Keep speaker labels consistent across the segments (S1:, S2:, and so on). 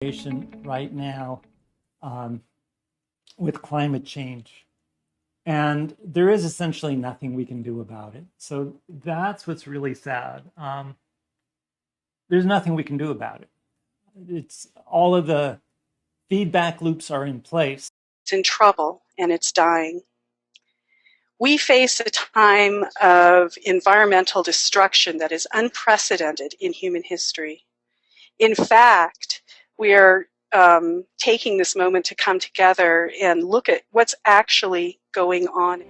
S1: right now with climate change. And there is essentially nothing we can do about it. So that's what's really sad. There's nothing we can do about it. It's all of the feedback loops are in place.
S2: It's in trouble and it's dying. We face a time of environmental destruction that is unprecedented in human history. In fact, we are taking this moment to come together and look at what's actually going on.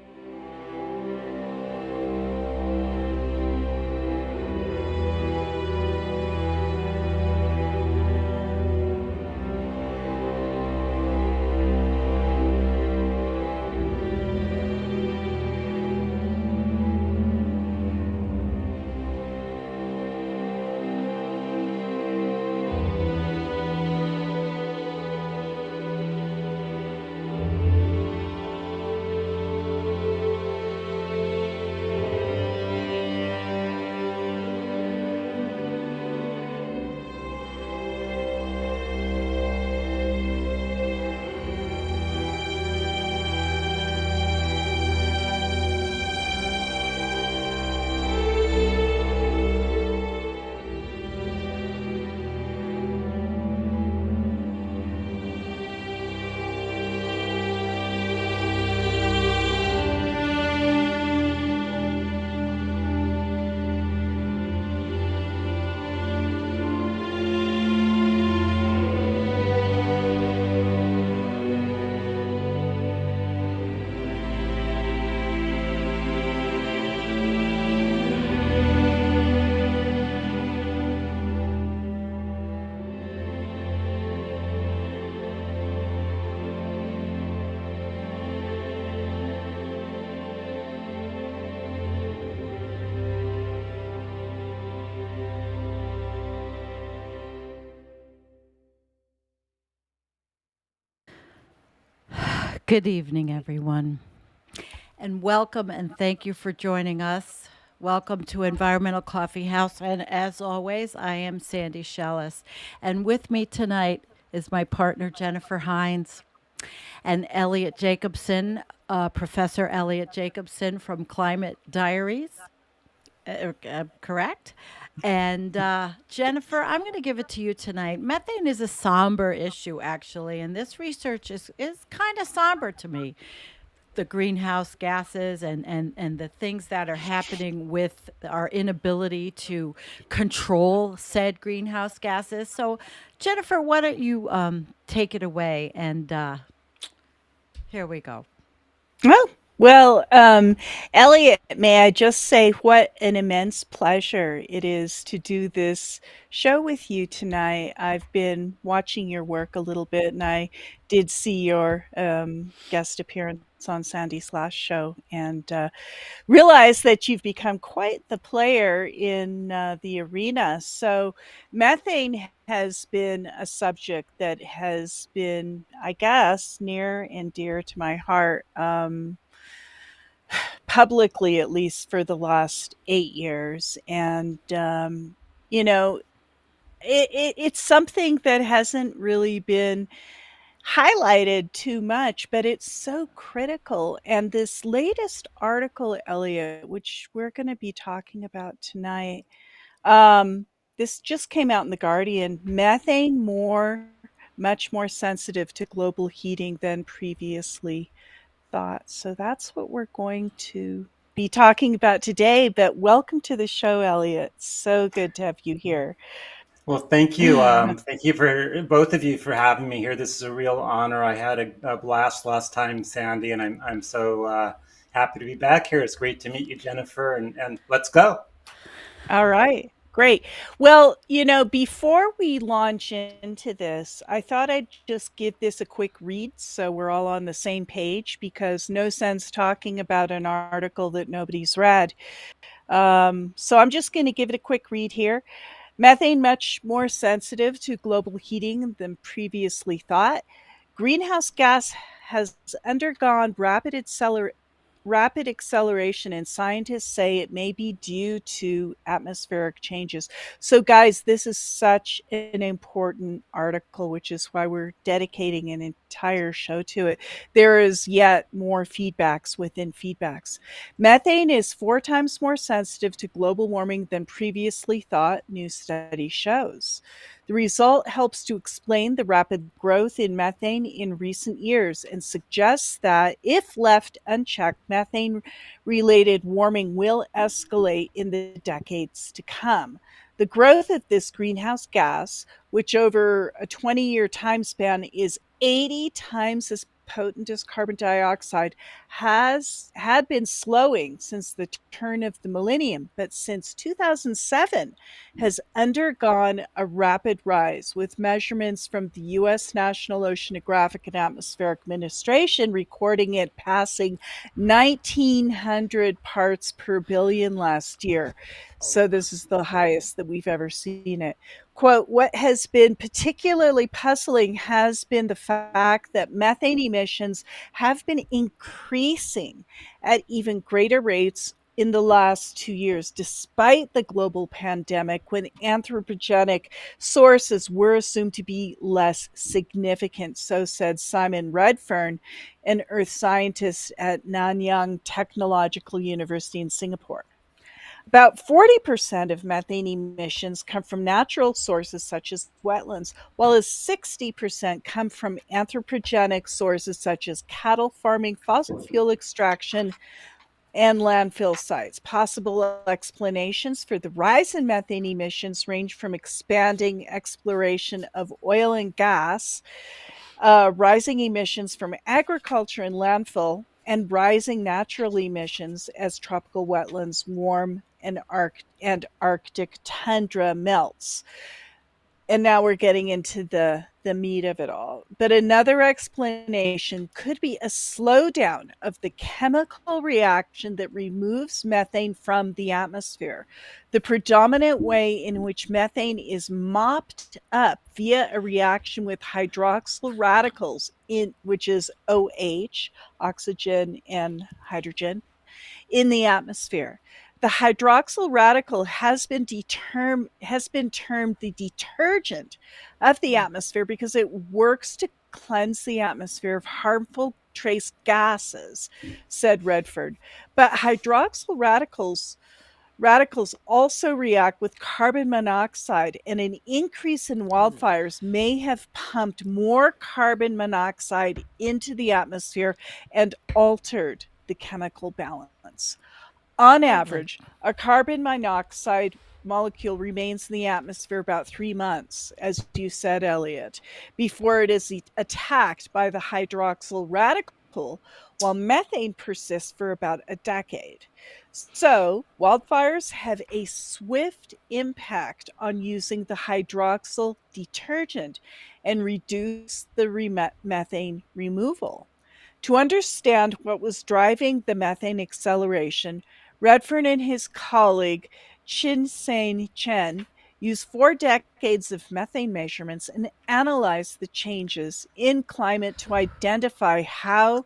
S3: Good evening, everyone, and welcome and thank you for joining us. Welcome to Environmental Coffee House, and as always, I am Sandy Shellis, and with me tonight is my partner Jennifer Hynes and Eliot Jacobson, Professor Eliot Jacobson from Climate Diaries. Correct? And Jennifer, I'm going to give it to you tonight. Methane is a somber issue, actually, and this research is kind of somber to me. The greenhouse gases and the things that are happening with our inability to control said greenhouse gases. So, Jennifer, why don't you take it away? And here we go.
S4: Oh, well, Elliot, may I just say what an immense pleasure it is to do this show with you tonight. I've been watching your work a little bit, and I did see your guest appearance on Sandy's last show, and realize that you've become quite the player in the arena. So, methane has been a subject that has been, I guess, near and dear to my heart, publicly at least for the last 8 years. And, you know, it's something that hasn't really been highlighted too much, but it's so critical. And this latest article, Elliot, which we're going to be talking about tonight, this just came out in the Guardian. Methane much more sensitive to global heating than previously thought. So that's what we're going to be talking about today. But welcome to the show, Elliot. So good to have you here.
S1: Well, thank you. Thank you for both of you for having me here. This is a real honor. I had a blast last time, Sandy, and I'm so happy to be back here. It's great to meet you, Jennifer, and let's go.
S4: All right. Great. Well, before we launch into this, I thought I'd just give this a quick read so we're all on the same page, because no sense talking about an article that nobody's read. So I'm just going to give it a quick read here. Methane much more sensitive to global heating than previously thought. Greenhouse gas has undergone rapid rapid acceleration, and scientists say it may be due to atmospheric changes. So, guys, this is such an important article, which is why we're dedicating an entire show to it. There is yet more feedbacks within feedbacks. Methane is 4 times more sensitive to global warming than previously thought, new study shows. The result helps to explain the rapid growth in methane in recent years and suggests that if left unchecked, methane related warming will escalate in the decades to come. The growth of this greenhouse gas, which over a 20-year time span is 80 times as potent as carbon dioxide, had been slowing since the turn of the millennium, but since 2007 has undergone a rapid rise, with measurements from the U.S. National Oceanographic and Atmospheric Administration recording it passing 1,900 parts per billion last year. So this is the highest that we've ever seen it. Quote, what has been particularly puzzling has been the fact that methane emissions have been increasing at even greater rates in the last 2 years, despite the global pandemic, when anthropogenic sources were assumed to be less significant. So said Simon Redfern, an earth scientist at Nanyang Technological University in Singapore. About 40% of methane emissions come from natural sources such as wetlands, while as 60% come from anthropogenic sources such as cattle farming, fossil fuel extraction, and landfill sites. Possible explanations for the rise in methane emissions range from expanding exploration of oil and gas, rising emissions from agriculture and landfill, and rising natural emissions as tropical wetlands warm and Arctic tundra melts. And now we're getting into the meat of it all. But another explanation could be a slowdown of the chemical reaction that removes methane from the atmosphere. The predominant way in which methane is mopped up via a reaction with hydroxyl radicals, which is OH, oxygen and hydrogen, in the atmosphere. The hydroxyl radical has been termed the detergent of the atmosphere because it works to cleanse the atmosphere of harmful trace gases, said Redford. But hydroxyl radicals also react with carbon monoxide, and an increase in wildfires may have pumped more carbon monoxide into the atmosphere and altered the chemical balance. On average, a carbon monoxide molecule remains in the atmosphere about 3 months, as you said, Eliot, before it is attacked by the hydroxyl radical, while methane persists for about a decade. So, wildfires have a swift impact on using the hydroxyl detergent and reduce the methane removal. To understand what was driving the methane acceleration, Redfern and his colleague Chin-Sain Chen used 4 decades of methane measurements and analyzed the changes in climate to identify how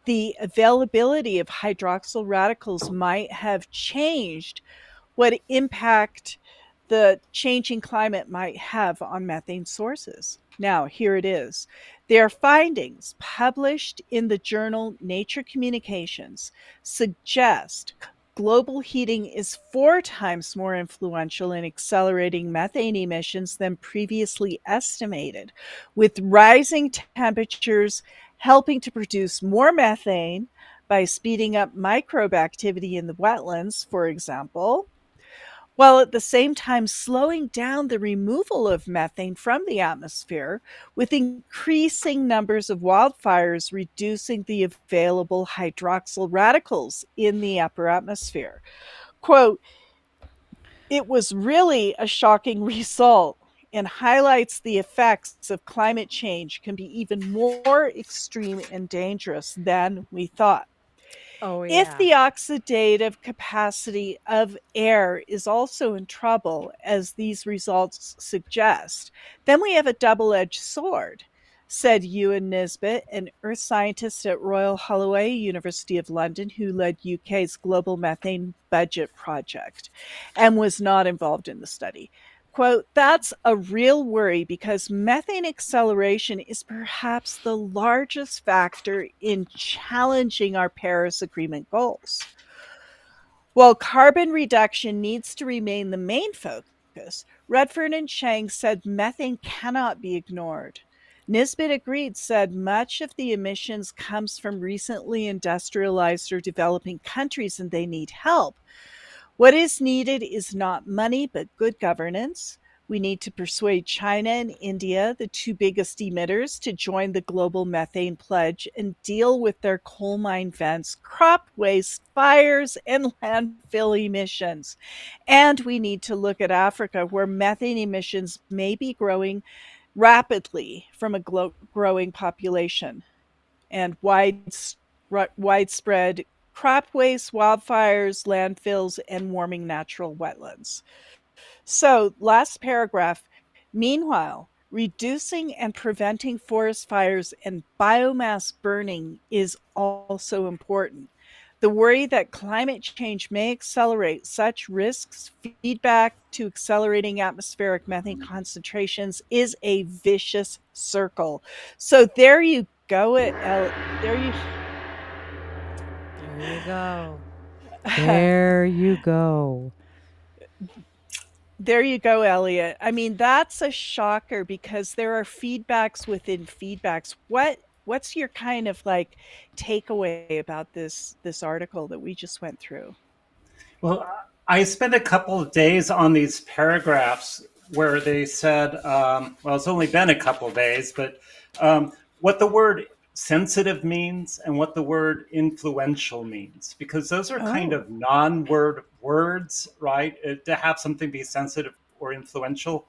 S4: the availability of hydroxyl radicals might have changed, what impact the changing climate might have on methane sources. Now, here it is. Their findings, published in the journal Nature Communications, suggest global heating is 4 times more influential in accelerating methane emissions than previously estimated, with rising temperatures helping to produce more methane by speeding up microbe activity in the wetlands, for example, while at the same time slowing down the removal of methane from the atmosphere, with increasing numbers of wildfires reducing the available hydroxyl radicals in the upper atmosphere. Quote, it was really a shocking result and highlights the effects of climate change can be even more extreme and dangerous than we thought.
S3: Oh,
S4: If
S3: yeah.
S4: the oxidative capacity of air is also in trouble, as these results suggest, then we have a double-edged sword. said Ewan Nisbet, an earth scientist at Royal Holloway, University of London, who led UK's global methane budget project and was not involved in the study. Quote, that's a real worry because methane acceleration is perhaps the largest factor in challenging our Paris Agreement goals. While carbon reduction needs to remain the main focus, Redfern and Chang said methane cannot be ignored. Nisbet agreed, said much of the emissions comes from recently industrialized or developing countries and they need help. What is needed is not money, but good governance. We need to persuade China and India, the two biggest emitters, to join the global methane pledge and deal with their coal mine vents, crop waste, fires, and landfill emissions. And we need to look at Africa, where methane emissions may be growing rapidly from a growing population and widespread crop waste, wildfires, landfills, and warming natural wetlands. So, last paragraph. Meanwhile, reducing and preventing forest fires and biomass burning is also important. The worry that climate change may accelerate such risks, feedback to accelerating atmospheric methane concentrations is a vicious circle. So there you go.
S3: There you go. There you go.
S4: There you go, Eliot. I mean, that's a shocker because there are feedbacks within feedbacks. What's your kind of like takeaway about this article that we just went through?
S1: Well, I spent a couple of days on these paragraphs where they said, well, it's only been a couple of days, but what the word sensitive means and what the word influential means, because those are kind of non-word words, right? To have something be sensitive or influential.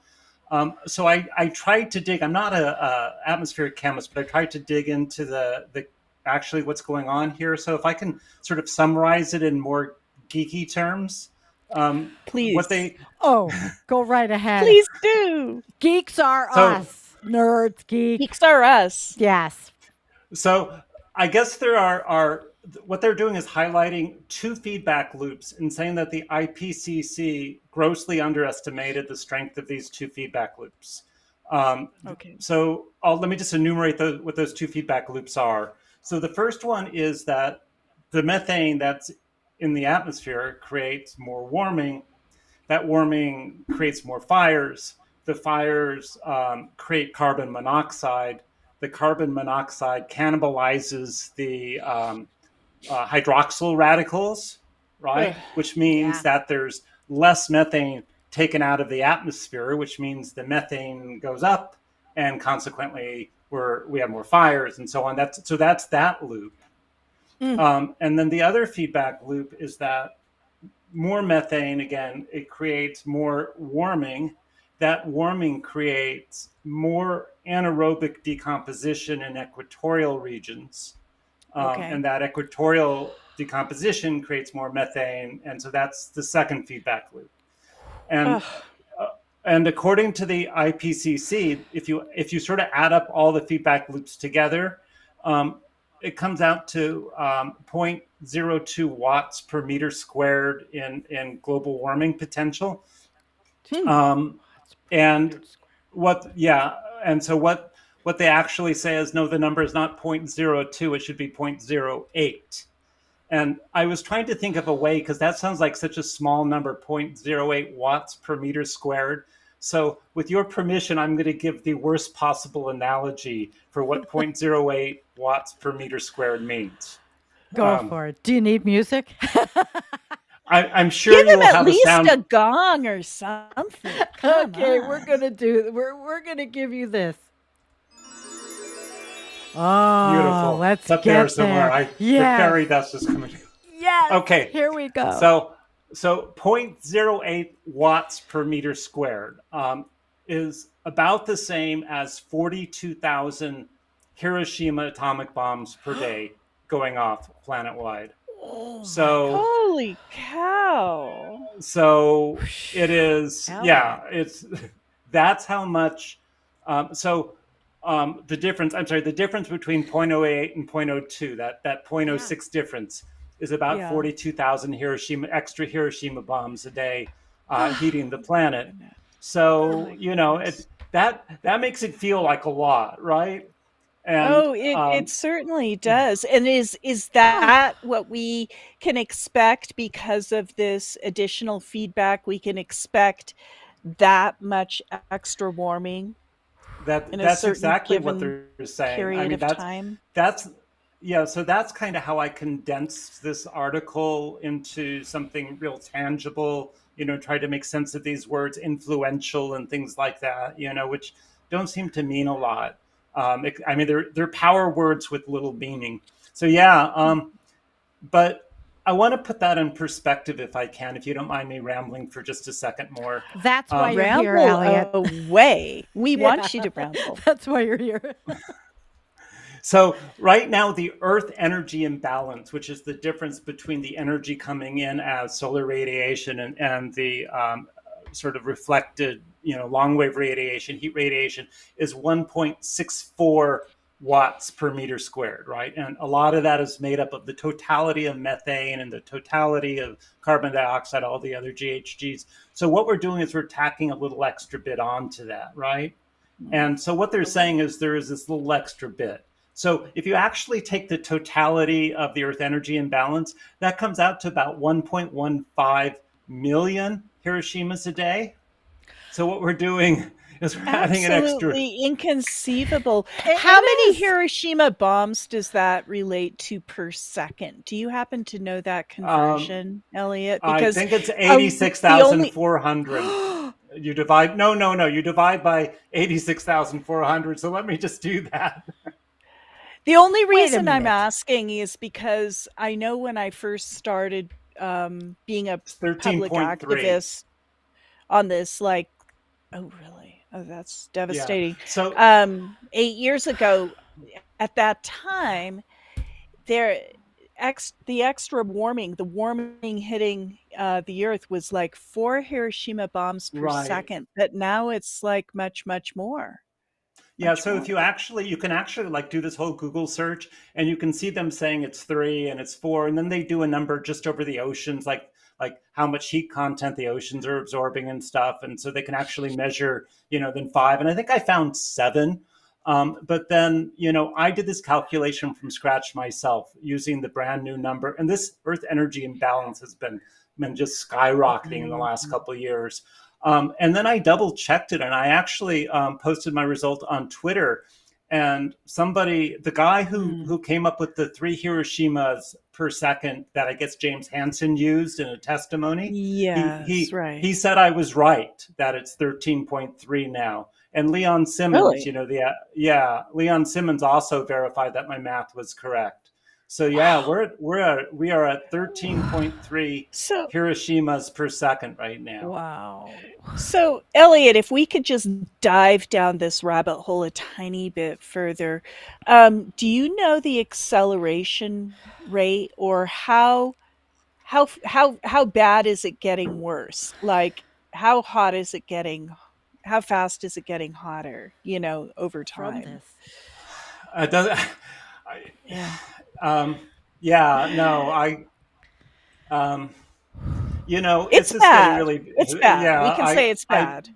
S1: So I tried to dig, I'm not a atmospheric chemist, but I tried to dig into the actually what's going on here. So if I can sort of summarize it in more geeky terms,
S4: Please.
S1: what they
S3: Oh, go right ahead.
S4: Please do.
S3: Geeks are
S1: So-
S3: us. Nerds,
S4: Geeks are us.
S3: Yes.
S1: So I guess there are what they're doing is highlighting two feedback loops and saying that the IPCC grossly underestimated the strength of these two feedback loops.
S4: Okay.
S1: So let me just enumerate what those two feedback loops are. So the first one is that the methane that's in the atmosphere creates more warming. That warming creates more fires. The fires create carbon monoxide. The carbon monoxide cannibalizes the hydroxyl radicals, right? Which means that there's less methane taken out of the atmosphere, which means the methane goes up, and consequently we have more fires and so on. That's that loop. And then the other feedback loop is that more methane, again, it creates more warming. That warming creates more anaerobic decomposition in equatorial regions. And that equatorial decomposition creates more methane. And so that's the second feedback loop. And according to the IPCC, if you sort of add up all the feedback loops together, it comes out to 0.02 watts per meter squared in global warming potential. And so what they actually say is, no, the number is not 0.02, it should be 0.08. And I was trying to think of a way, because that sounds like such a small number, 0.08 watts per meter squared. So with your permission, I'm going to give the worst possible analogy for what 0.08 watts per meter squared means.
S3: Go for it. Do you need music?
S1: I'm sure
S4: Give
S1: you
S4: him
S1: will
S4: at
S1: have
S4: least
S1: a sound.
S4: a gong or something. Come
S3: Okay,
S4: on.
S3: we're gonna give you this. Oh,
S1: Beautiful.
S3: let's
S1: it's up
S3: get
S1: there somewhere.
S3: there.
S1: The
S3: Yes.
S1: fairy dust is coming.
S3: Yes.
S1: Okay.
S3: Here we go.
S1: So 0.08 watts per meter squared is about the same as 42,000 Hiroshima atomic bombs per day going off planet-wide. So
S4: Holy cow.
S1: so it is,
S3: Hell
S1: yeah, it's that's how much. So the difference, I'm sorry, the difference between 0.08 and 0.02, that zero point zero
S3: Yeah.
S1: 0.06 difference is about
S4: Yeah.
S1: 42,000 extra Hiroshima bombs a day
S4: Oh
S1: heating the
S4: my
S1: planet.
S4: goodness. Oh
S1: So,
S4: my
S1: it,
S4: goodness.
S1: that makes it feel like a lot, right? And
S4: Oh, it certainly does. And is
S3: Oh,
S4: that what we can expect because of this additional feedback? We can expect that much extra warming in a
S1: that's
S4: certain
S1: exactly what
S4: given
S1: they're saying. I
S4: period
S1: mean,
S4: of time?
S1: that's yeah. So that's kind of how I condensed this article into something real tangible. Try to make sense of these words, influential and things like that. Which don't seem to mean a lot. I mean, they're power words with little meaning. So yeah. But I want to put that in perspective if I can, if you don't mind me rambling for just a second more.
S3: that's why
S1: Um,
S3: you're here,
S4: Ramble
S3: Elliot.
S4: away. We
S3: Yeah,
S4: want you to ramble.
S3: that's why you're here.
S1: So right now, the Earth energy imbalance, which is the difference between the energy coming in as solar radiation and the sort of reflected, long wave radiation, heat radiation, is 1.64 watts per meter squared, right? And a lot of that is made up of the totality of methane and the totality of carbon dioxide, all the other GHGs. So what we're doing is we're tacking a little extra bit onto that, right?
S4: Mm.
S1: And so what they're saying is there is this little extra bit. So if you actually take the totality of the Earth energy imbalance, that comes out to about 1.15 million Hiroshimas a day. So what we're doing is we're adding an extra.
S4: Absolutely inconceivable. How
S3: It
S4: many
S3: is.
S4: Hiroshima bombs does that relate to per second? Do you happen to know that
S1: Um,
S4: conversion, Elliot?
S1: I
S4: Because
S1: think it's
S4: the only
S1: 86,400. You divide, no, no, no, you divide by 86,400. So let me just do that.
S4: the only
S3: Wait a
S4: reason I'm
S3: minute.
S4: asking is because I know when I first started being a
S1: It's
S4: public
S1: 13.3.
S4: activist on this, like, oh really? Oh, that's
S1: Yeah.
S4: devastating.
S1: So
S4: 8 years ago, at that time, there the extra warming, the warming hitting the earth was like 4 Hiroshima bombs per
S1: right.
S4: second, but now it's like much, much more,
S1: Yeah,
S4: much
S1: so if
S4: more.
S1: you can actually like do this whole Google search and you can see them saying it's 3 and it's 4 and then they do a number just over the oceans like how much heat content the oceans are absorbing and stuff and so they can actually measure, then 5 and I think I found 7. But then, I did this calculation from scratch myself using the brand new number and this earth energy imbalance has been just skyrocketing in the last
S4: Mhm.
S1: couple of years. And then I double checked it and I actually posted my result on Twitter. And the guy
S4: Mm.
S1: who came up with the 3 Hiroshimas per second that I guess James Hansen used in a testimony, he
S4: Yes,
S1: he
S4: right.
S1: he said I was right that it's 13.3 now. And Leon Simmons,
S4: Really?
S1: Leon Simmons also verified that my math was correct. So yeah,
S4: Wow.
S1: we are at 13.3
S4: So
S1: Hiroshimas per second right now.
S3: Wow.
S4: So, Elliot, if we could just dive down this rabbit hole a tiny bit further, do you know the acceleration rate, or how bad is it getting worse? Like, how hot is it getting? How fast is it getting hotter? Over
S3: From
S4: time.
S3: this.
S1: Does,
S4: Yeah.
S1: yeah, no, um, it's
S4: It's
S1: just getting
S4: bad.
S1: really,
S4: It's bad.
S1: yeah,
S4: We can say it's bad.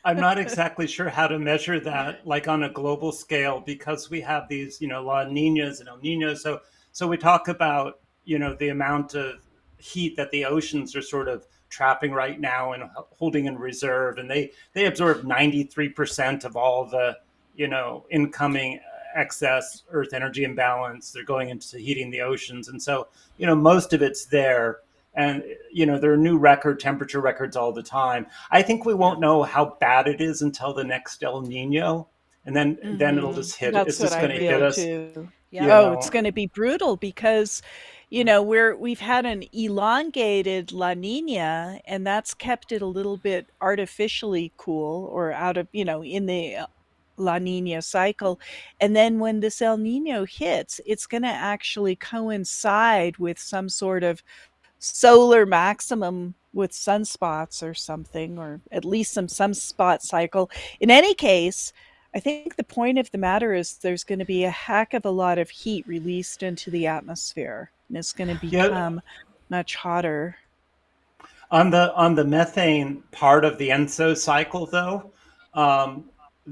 S1: I'm not exactly sure how to measure that, like on a global scale, because we have these, La Ninas and El Ninos. So we talk about, the amount of heat that the oceans are sort of trapping right now and holding in reserve, and they absorb 93% of all the, incoming excess Earth energy imbalance. They're going into heating the oceans, and so most of it's there. And there are new temperature records all the time. I think we
S3: Yeah.
S1: won't know how bad it is until the next El Nino, and then it'll
S4: Mhm.
S1: just hit. It's
S4: That's what
S1: just
S4: I
S1: going to hit
S4: feel
S3: Agreed.
S1: us.
S4: too.
S3: Yep.
S1: You
S4: Oh, it's
S1: know,
S4: gonna be brutal because, we've had an elongated La Nina, and that's kept it a little bit artificially cool, or out of, in the La Nina cycle. And then when this El Nino hits, it's gonna actually coincide with some sort of solar maximum with sunspots or something, or at least some sunspot cycle. In any case, I think the point of the matter is there's going to be a heck of a lot of heat released into the atmosphere, and it's going to
S1: Yeah,
S4: become much hotter.
S1: on the methane part of the ENSO cycle, though, um,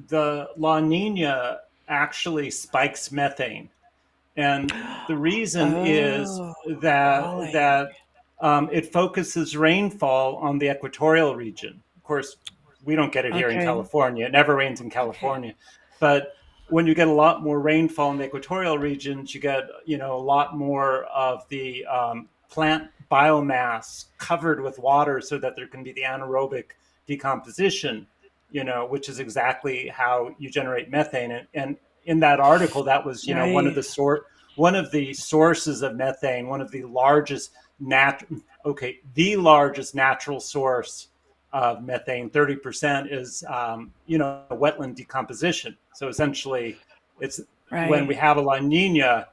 S1: the La Nina actually spikes methane. And the reason is
S4: Oh,
S1: that
S4: really?
S1: it focuses rainfall on the equatorial region. Of course, we don't get it here in
S4: Okay.
S1: California. It never rains in
S3: Okay.
S1: California, but when you get a lot more rainfall in the equatorial regions, you get a lot more of the plant biomass covered with water, so that there can be the anaerobic decomposition. Which is exactly how you generate methane. And in that article, that was
S4: Right.
S1: one of the sources of methane, one of the largest the largest natural source of methane. 30% is wetland decomposition. So essentially, it's when
S4: Right.
S1: we have a La Nina,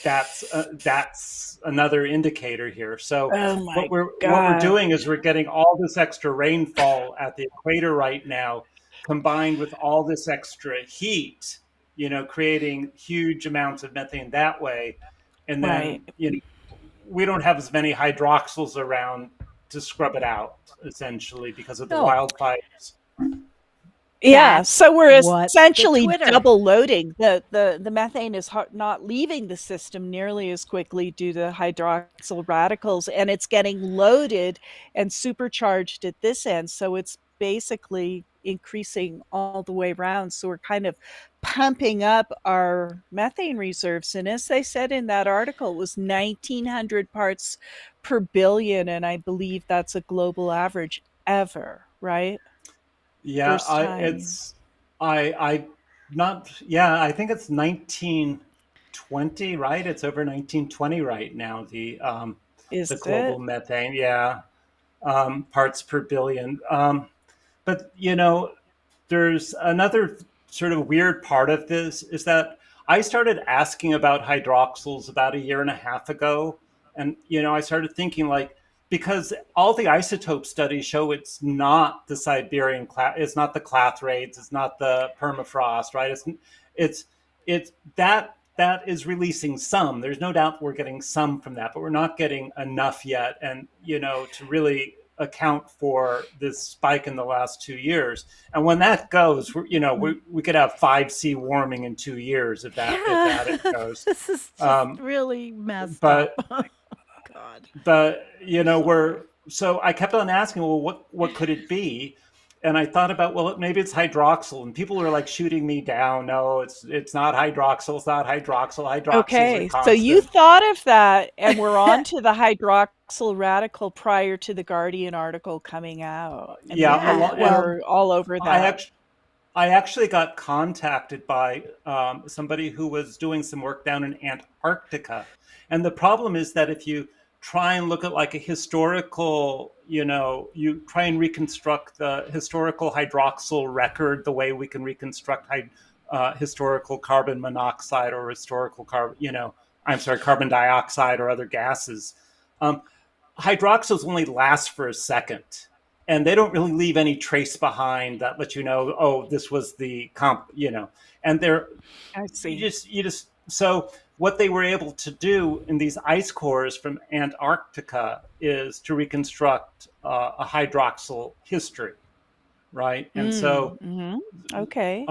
S1: that's another indicator here. So
S4: Oh
S1: what
S4: my
S1: we're
S4: God.
S1: doing is we're getting all this extra rainfall at the equator right now, combined with all this extra heat, creating huge amounts of methane that way. And
S4: Right.
S1: then we don't have as many hydroxyls around to scrub it out, essentially, because of the
S3: No,
S1: wildfires.
S4: Yeah,
S3: that's
S4: so we're
S3: what the
S4: essentially
S3: Twitter.
S4: double loading. The methane is not leaving the system nearly as quickly due to hydroxyl radicals, and it's getting loaded and supercharged at this end. So it's basically increasing all the way around. So we're kind of pumping up our methane reserves. And as they said in that article, it was 1900 parts per billion. And I believe that's a global average ever, right?
S1: Yeah,
S4: First
S1: I
S4: time.
S1: it's I not yeah, I think it's 1920, right? It's over 1920 right now,
S4: Is
S1: the global
S4: it?
S1: methane, yeah, parts per billion. But there's another sort of weird part of this is that I started asking about hydroxyls about a year and a half ago. And, I started thinking, like, because all the isotope studies show it's not the it's not the clathrates, it's not the permafrost, right? It's that is releasing some. There's no doubt we're getting some from that, but we're not getting enough yet. And, to really account for this spike in the last 2 years. And when that goes, we could have 5C warming in 2 years if that it
S3: Yeah,
S1: goes.
S3: this is just
S1: Um,
S3: really messed up.
S1: but
S3: God,
S1: but
S3: I'm
S1: we're
S3: sorry.
S1: so I kept on asking, well, what could it be? And I thought about, well, maybe it's hydroxyl, and people are like shooting me down. No, it's not hydroxyl. It's not hydroxyl. Hydroxyls are
S4: Okay, so you
S1: constant.
S4: thought of that, and we're on to the hydroxyl radical prior to the Guardian article coming out, and
S1: Yeah, a lot. And
S4: we're all over
S1: I
S4: that.
S1: actually I actually got contacted by somebody who was doing some work down in Antarctica. And the problem is that if you try and look at like a historical, you try and reconstruct the historical hydroxyl record the way we can reconstruct historical carbon monoxide or historical carbon dioxide or other gases. Um, Hydroxyls only last for a second, and they don't really leave any trace behind that let you know, oh, this was the and they're
S4: I see.
S1: you just so what they were able to do in these ice cores from Antarctica is to reconstruct a hydroxyl history, right? And
S4: Mhm. Okay.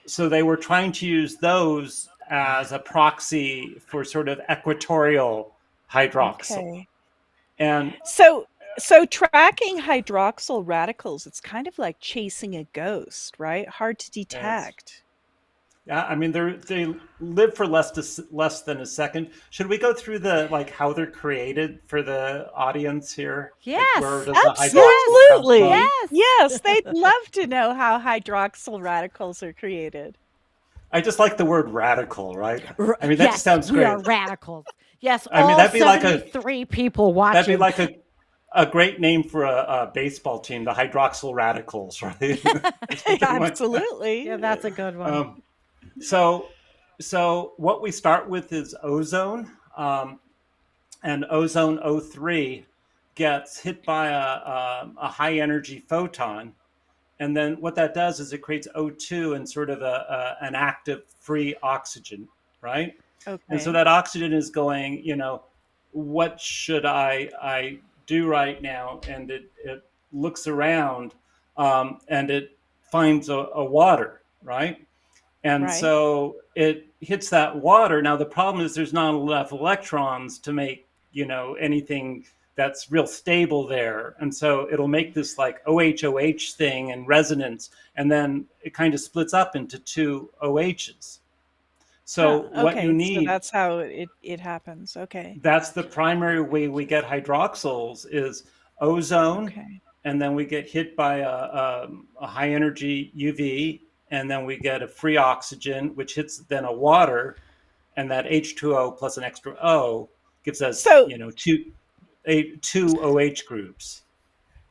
S1: so they were trying to use those as a proxy for sort of equatorial hydroxyl.
S4: Okay.
S1: And
S4: So so tracking hydroxyl radicals, it's kind of like chasing a ghost, right? Hard to
S1: it's
S4: detect.
S1: Yeah, I mean they live for less than a second. Should we go through the like how they're created for the audience here? Like where
S3: Yes,
S1: does the
S3: yes,
S1: hydroxyl come from?
S4: Absolutely.
S3: yes.
S4: Yes, they'd love to know how hydroxyl radicals are created.
S1: I just like the word radical, right? I mean that just
S3: Yes,
S1: sounds
S3: we are
S1: great.
S3: radicals. Yes,
S1: I mean
S3: all 73 people
S1: that'd be
S3: watching.
S1: like a great name for a baseball team, the Hydroxyl Radicals, right? That's what they want.
S3: Yeah,
S4: Absolutely.
S3: that's a good one.
S1: Um, so so what we start with is ozone. And ozone O3 gets hit by a high energy photon, And then what that does is it creates O2 and sort of an active free oxygen, right? And so
S4: Okay.
S1: that oxygen is going, what should I do right now? And it looks around, and it finds a water, right? And
S4: Right.
S1: so it hits that water. Now the problem is there's not enough electrons to make, anything that's real stable there. And so it'll make this like OH thing and resonance, and then it kind of splits up into two OHs.
S4: Huh.
S1: So what you
S4: Okay. So
S1: need,
S4: that's how it happens. Okay.
S1: that's the primary way we get hydroxyls is ozone,
S4: Okay.
S1: and then we get hit by a high energy UV, and then we get a free oxygen, which hits then a water, and that H2O plus an extra O gives us,
S4: So
S1: two OH groups.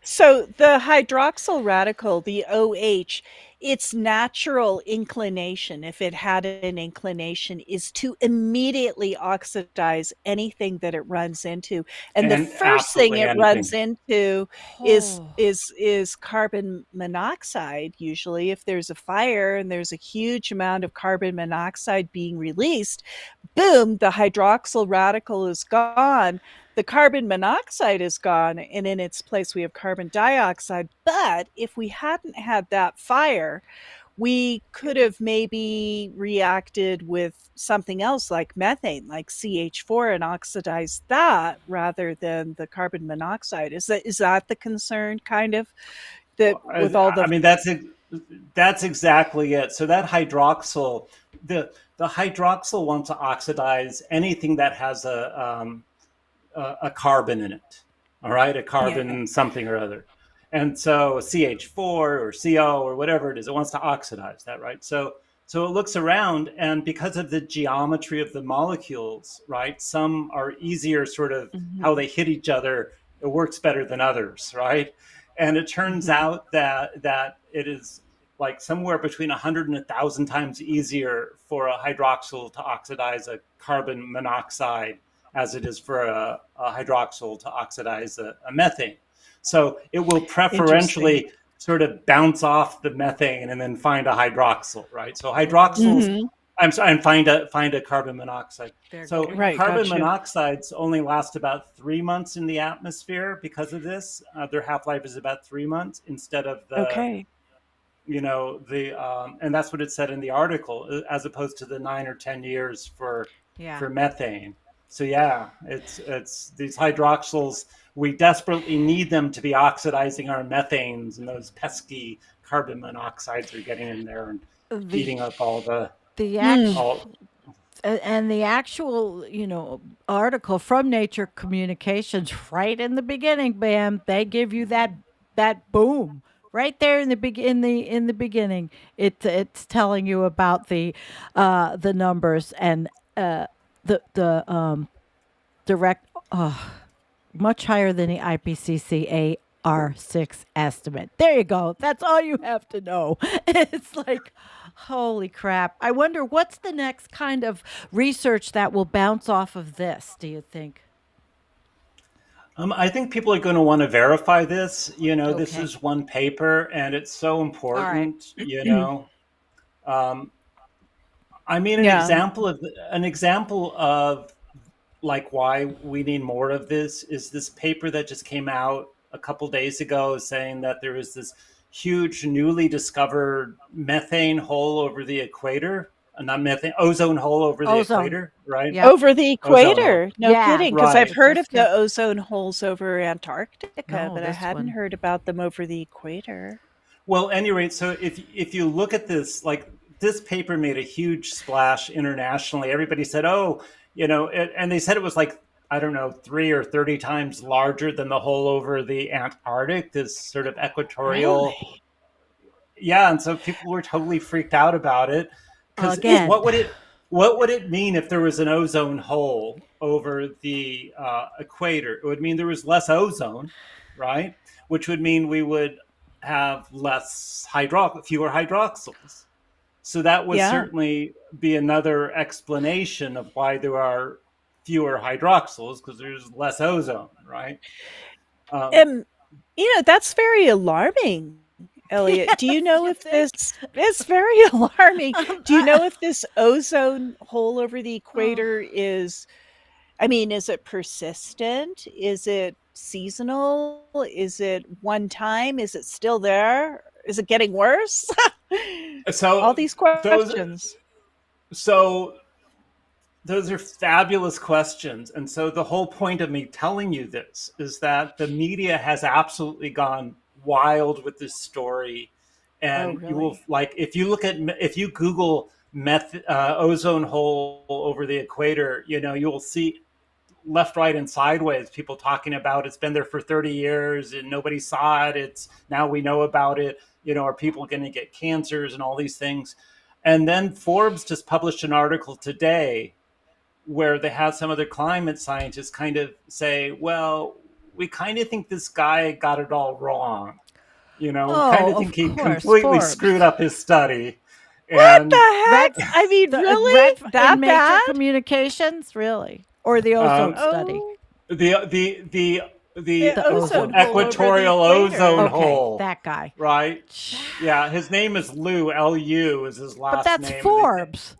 S4: So the hydroxyl radical, the OH, its natural inclination, if it had an inclination, is to immediately oxidize anything that it runs into. And the
S1: And
S4: first thing
S1: absolutely
S4: it runs
S1: anything.
S4: into is
S3: Oh,
S4: is carbon monoxide. Usually, if there's a fire and there's a huge amount of carbon monoxide being released, boom, the hydroxyl radical is gone, the carbon monoxide is gone, and in its place we have carbon dioxide. But if we hadn't had that fire, we could have maybe reacted with something else like methane, like CH4, and oxidized that rather than the carbon monoxide. Is that the concern, kind of, that
S1: Well,
S4: with all the
S1: I mean, that's exactly it. So that hydroxyl, the hydroxyl wants to oxidize anything that has a carbon in it. All right, a
S4: yeah.
S1: carbon something or other. And so CH4 or CO or whatever it is, it wants to oxidize that, right? So it looks around, and because of the geometry of the molecules, right? Some are easier, sort of how
S4: Hmm.
S1: they hit each other. It works better than others, right? And it turns
S4: Hmm.
S1: out that it is like somewhere between 100 and 1,000 times easier for a hydroxyl to oxidize a carbon monoxide as it is for a hydroxyl to oxidize a methane. So it will
S4: Interesting.
S1: preferentially sort of bounce off the methane and then find a hydroxyl, right? So hydroxyls,
S4: Hmm.
S1: I'm sorry, and find a carbon monoxide.
S3: they're
S1: So
S4: Right,
S1: carbon
S4: got you.
S1: monoxides only last about 3 months in the atmosphere because of this. Their half life is about 3 months instead of
S4: Okay.
S1: and that's what it said in the article, as opposed to the 9 or 10 years
S3: yeah.
S1: for methane. So yeah, it's these hydroxyls. We desperately need them to be oxidizing our methanes, and those pesky carbon monoxides are getting in there and
S3: The
S1: eating up all the
S3: the
S4: Hmm.
S3: actual
S1: all.
S3: and the actual, article from Nature Communications right in the beginning, bam, they give you that boom right there in the beginning. It's telling you about the numbers and the direct much higher than the IPCC AR6 estimate. There you go. That's all you have to know. It's like, holy crap. I wonder what's the next kind of research that will bounce off of this, do you think?
S1: I think people are going to want to verify this. This
S3: Okay.
S1: is one paper, and it's so
S3: All right.
S1: important. Um, I mean,
S4: Yeah.
S1: an example of like why we need more of this is this paper that just came out a couple days ago saying that there is this huge newly discovered methane hole over the equator, not methane, ozone hole over the
S3: Ozone.
S1: equator, right?
S3: Yep.
S4: Over the
S1: Ozone hole,
S4: equator. No
S3: Yeah.
S4: kidding, because I've
S1: right?
S3: It
S4: heard of
S3: just
S4: the
S3: came.
S4: ozone holes over Antarctica,
S3: No,
S4: but I
S3: this
S4: hadn't
S3: one.
S4: heard about them over the equator.
S1: Well, at any rate, so if you look at this, like this paper made a huge splash internationally. Everybody said, "Oh, and they said it was like I don't know, 3 or 30 times larger than the hole over the Antarctic. This sort of equatorial,
S4: Really?
S1: yeah." And so people were totally freaked out about it because
S3: Again.
S1: what would it mean if there was an ozone hole over the equator? It would mean there was less ozone, right? Which would mean we would have fewer hydroxyls. So that would
S4: Yeah.
S1: certainly be another explanation of why there are fewer hydroxyls because there's less ozone, right? Um,
S4: And, that's very alarming. Elliot, do you know
S3: You
S4: if
S3: think?
S4: it's very alarming. Do you know
S3: I-
S4: if this ozone hole over the
S3: oh,
S4: equator is, I mean, is it persistent? Is it seasonal? Is it one time? Is it still there? Is it getting worse? All
S1: So
S4: these
S1: those
S4: questions.
S1: so those are fabulous questions. And so the whole point of me telling you this is that the media has absolutely gone wild with this story.
S4: Oh,
S1: And you will,
S4: really?
S1: like, if you Google ozone hole over the equator, you will see left, right, and sideways people talking about it's been there for 30 years and nobody saw it. It's now we know about it. Are people going to get cancers and all these things? And then Forbes just published an article today where they had some other climate scientists kind of say, well, we kind of think this guy got it all wrong. We kind
S3: oh,
S1: of think
S3: of
S1: he
S3: course,
S1: completely screwed
S3: Forbes.
S1: up his study.
S4: What the
S1: And
S3: Red,
S4: heck? I mean,
S3: red
S4: really?
S3: in
S4: That
S3: major
S4: bad?
S3: communications, really, or the ozone
S1: um,
S3: study,
S4: Oh,
S1: the the the the
S4: the
S3: the
S4: ozone
S3: ozone.
S4: hole over the
S1: equatorial ozone
S4: equator.
S3: Okay,
S1: hole,
S3: that guy.
S1: right?
S3: That-
S1: Yeah, his name is Lou. Lu is his
S3: But
S1: last
S3: that's
S1: name, and
S3: Forbes.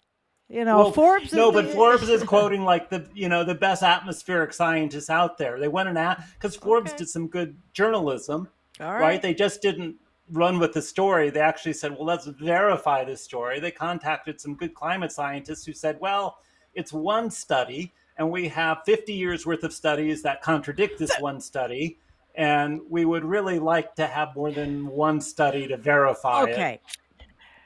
S1: well,
S3: Forbes is
S1: no, but Forbes is
S3: the.
S1: quoting like the best atmospheric scientists out there. They went and because Forbes
S3: Okay.
S1: did some good journalism,
S3: All
S1: right?
S3: right.
S1: They just didn't run with the story. They actually said, well, let's verify this story. They contacted some good climate scientists who said, well, it's one study, and we have 50 years worth of studies that contradict
S4: So,
S1: this one study. And we would really like to have more than one study to verify it.
S3: Okay.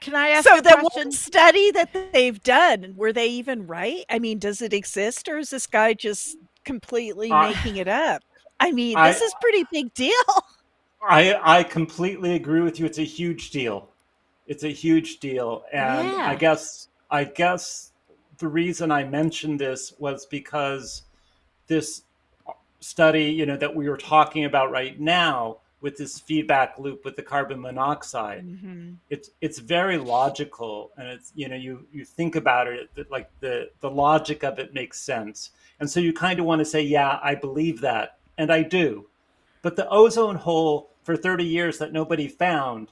S3: Can I ask
S4: so
S3: a
S4: the one
S3: question?
S4: study that they've done, were they even right? I mean, does it exist or is this guy just completely
S1: I,
S4: making it up? I mean, this
S1: I,
S4: is pretty big deal.
S1: I completely agree with you. It's a huge deal. It's a huge deal, and I
S3: Yeah.
S1: guess I guess the reason I mentioned this was because this study, that we were talking about right now with this feedback loop with the carbon monoxide,
S4: Mhm.
S1: it's very logical, and it's you think about it, like the logic of it makes sense, and so you kind of want to say, yeah, I believe that, and I do. But the ozone hole for 30 years that nobody found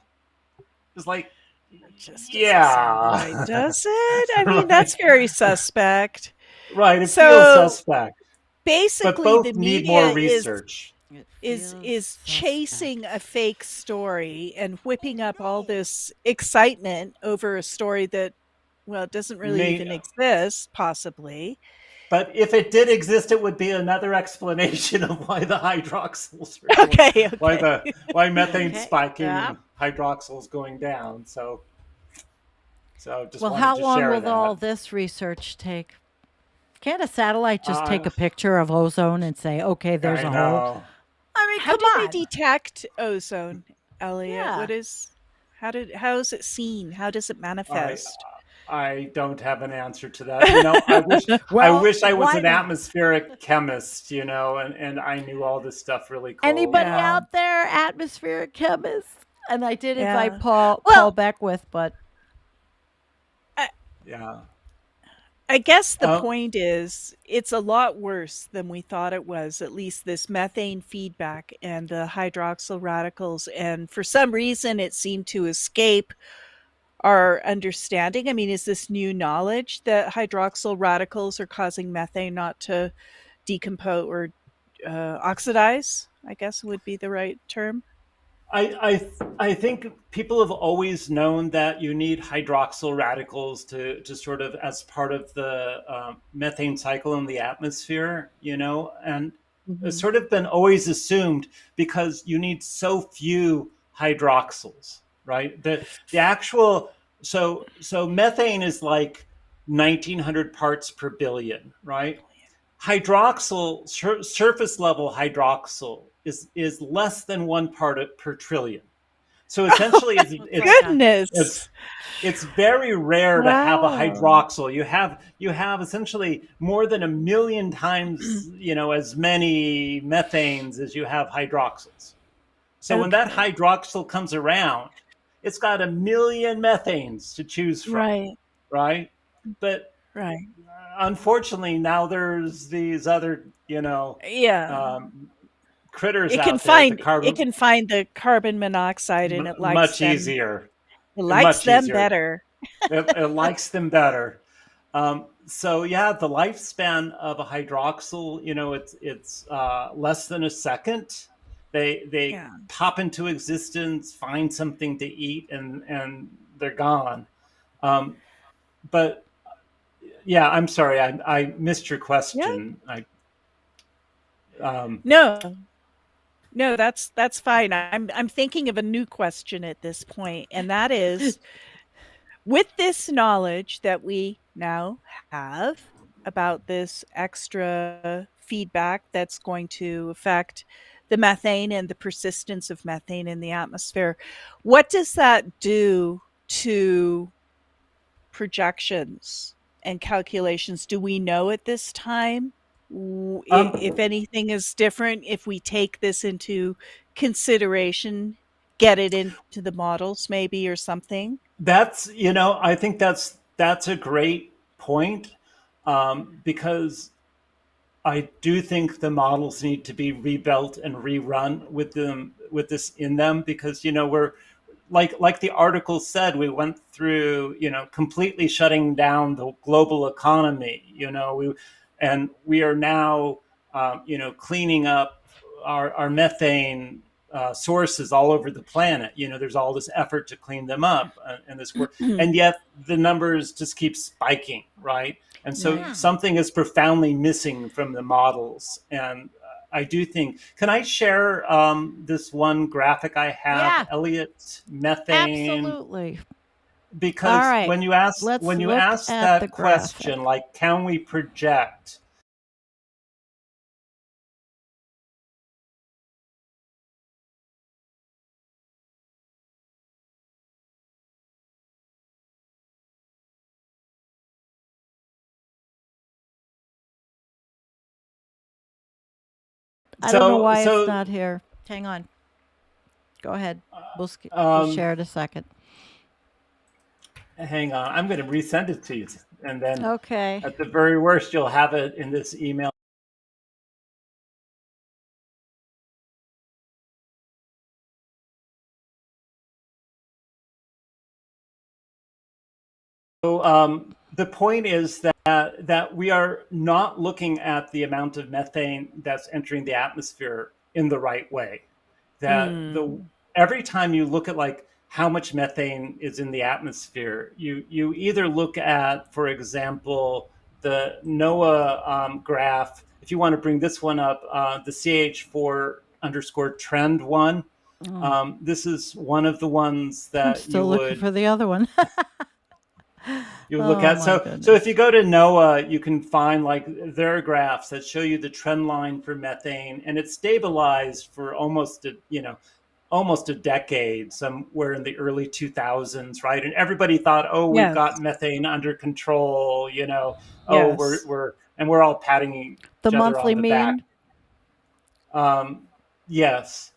S1: is like,
S4: It just doesn't sound right,
S1: yeah.
S4: does it? I mean,
S1: Right.
S4: that's very suspect.
S1: Right. It feels
S4: So
S1: suspect, but
S4: basically, the
S1: both need more
S4: media is
S1: research.
S3: It
S4: is
S3: feels
S4: is chasing a
S3: suspect.
S4: fake story and whipping up all this excitement over a story that, well, it doesn't really
S1: May,
S4: even exist, possibly.
S1: but if it did exist, it would be another explanation of why the hydroxyls are going,
S4: Okay, okay.
S1: why methane
S3: Okay.
S1: spiking
S3: Yeah.
S1: and hydroxyls going down. So just
S3: Well,
S1: wanted
S3: how
S1: to
S3: long
S1: share
S3: will all
S1: that.
S3: this research take? Can't a satellite just take
S1: Uh,
S3: a picture of ozone and say, okay, there's
S1: I
S3: a hole?
S1: know.
S3: I mean,
S4: How
S3: come
S4: do they
S3: on.
S4: detect ozone, Elliot?
S3: Yeah.
S4: How is it seen? How does it
S1: I
S4: manifest?
S1: I don't have an answer to that. I
S3: Well,
S1: wish I was
S3: why
S1: an
S3: not?
S1: atmospheric chemist, and I knew all this stuff really cool.
S3: Anybody
S4: Yeah.
S3: out there, atmospheric chemists? And I did invite
S4: Yeah.
S3: Paul
S4: Well,
S3: Beckwith, but
S4: I,
S1: Yeah.
S4: I guess the
S1: Uh,
S4: point is it's a lot worse than we thought it was, at least this methane feedback and the hydroxyl radicals. And for some reason, it seemed to escape our understanding. I mean, is this new knowledge that hydroxyl radicals are causing methane not to decompose or oxidize? I guess would be the right term.
S1: I think people have always known that you need hydroxyl radicals to sort of as part of the methane cycle in the atmosphere, and it's
S4: Hmm.
S1: sort of been always assumed because you need so few hydroxyls, right? The actual so methane is like 1900 parts per billion, right? Surface level hydroxyl is less than 1 part per trillion. So
S4: Oh
S1: essentially,
S4: my
S3: it's like a.
S1: it's
S4: goodness!
S1: it's very rare to have a
S4: Wow.
S1: hydroxyl. You have essentially more than 1 million times as many methanes as you have hydroxyls. So when that
S4: Okay.
S1: hydroxyl comes around, it's got 1 million methanes to choose from,
S4: Right.
S1: right? But
S4: Right.
S1: unfortunately, now there's these other
S4: Yeah.
S1: um, critters
S4: It can
S1: out there, the
S4: find it
S1: carbon,
S4: can find the carbon monoxide, and
S1: much easier,
S4: it likes
S1: much
S4: them
S1: easier.
S4: better.
S1: It likes them better. So yeah, the lifespan of a hydroxyl, it's less than a second. They
S4: Yeah.
S1: pop into existence, find something to eat, and they're gone. Um, but yeah, I'm sorry, I missed your
S4: Yeah.
S1: question. Um,
S4: No. No, that's fine. I'm thinking of a new question at this point, and that is, with this knowledge that we now have about this extra feedback that's going to affect the methane and the persistence of methane in the atmosphere, what does that do to projections and calculations? Do we know at this time if
S1: um,
S4: anything is different, if we take this into consideration, get it into the models maybe or something?
S1: I think that's a great point, because I do think the models need to be rebuilt and rerun with this in them, because we're like the article said, we went through completely shutting down the global economy. We are now cleaning up our methane sources all over the planet. There's all this effort to clean them up, and this work, and yet the numbers just keep spiking, right? And so
S3: Yeah.
S1: something is profoundly missing from the models. And I do think, can I share this one graphic I have,
S3: Yeah,
S1: Eliot methane?
S3: absolutely. All
S1: Because
S3: right. Let's
S1: when you
S3: look
S1: ask
S3: at the
S1: that
S3: graphic.
S1: question, like, can we project?
S3: I don't know
S1: So
S3: why it's
S1: so
S3: not here. Hang on. Go ahead. We'll
S1: um,
S3: share it a second.
S1: hang on, I'm going to resend it to you, and then
S3: Okay.
S1: at the very worst, you'll have it in this email. So the point is that we are not looking at the amount of methane that's entering the atmosphere in the right way. That the
S4: Mm.
S1: Every time you look at like how much methane is in the atmosphere, you either look at, for example, the NOAA graph. If you want to bring this one up, the CH4 underscore trend one.
S3: Oh,
S1: This is one of the ones
S3: I'm
S1: that
S3: still looking for the other one.
S1: you would look
S3: Oh
S1: at.
S3: my
S1: So if
S3: goodness.
S1: you go to NOAA, you can find like their graphs that show you the trend line for methane, and it's stabilized for almost a decade, somewhere in the early 2000s, right? And everybody thought, oh, we've
S4: Yes.
S1: got methane under control, oh,
S4: Yes.
S1: we're all patting
S3: The
S1: each other
S3: monthly
S1: on the back.
S3: mean?
S1: Um, yes.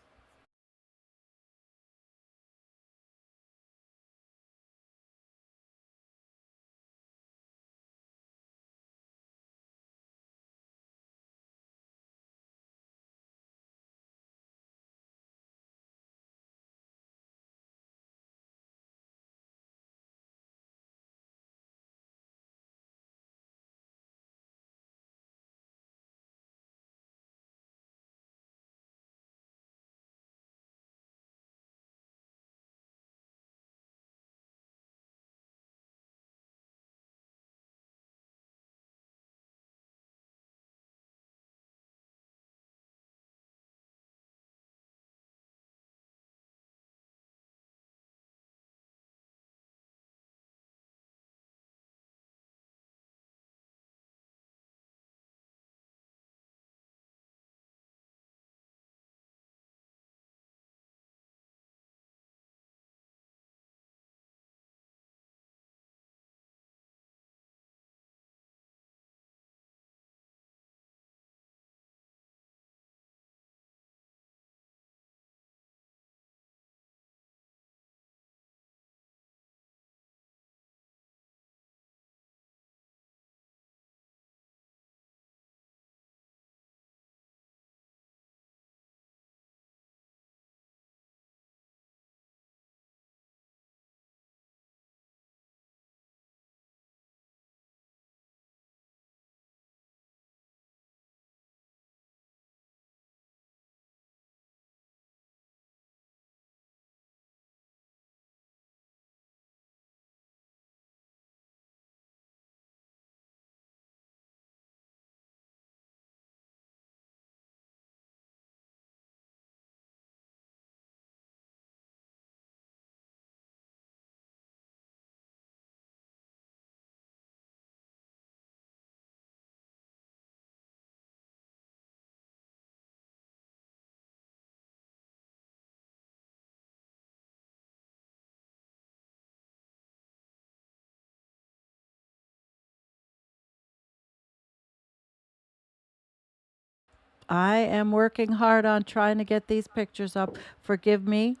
S3: I am working hard on trying to get these pictures up. Forgive me.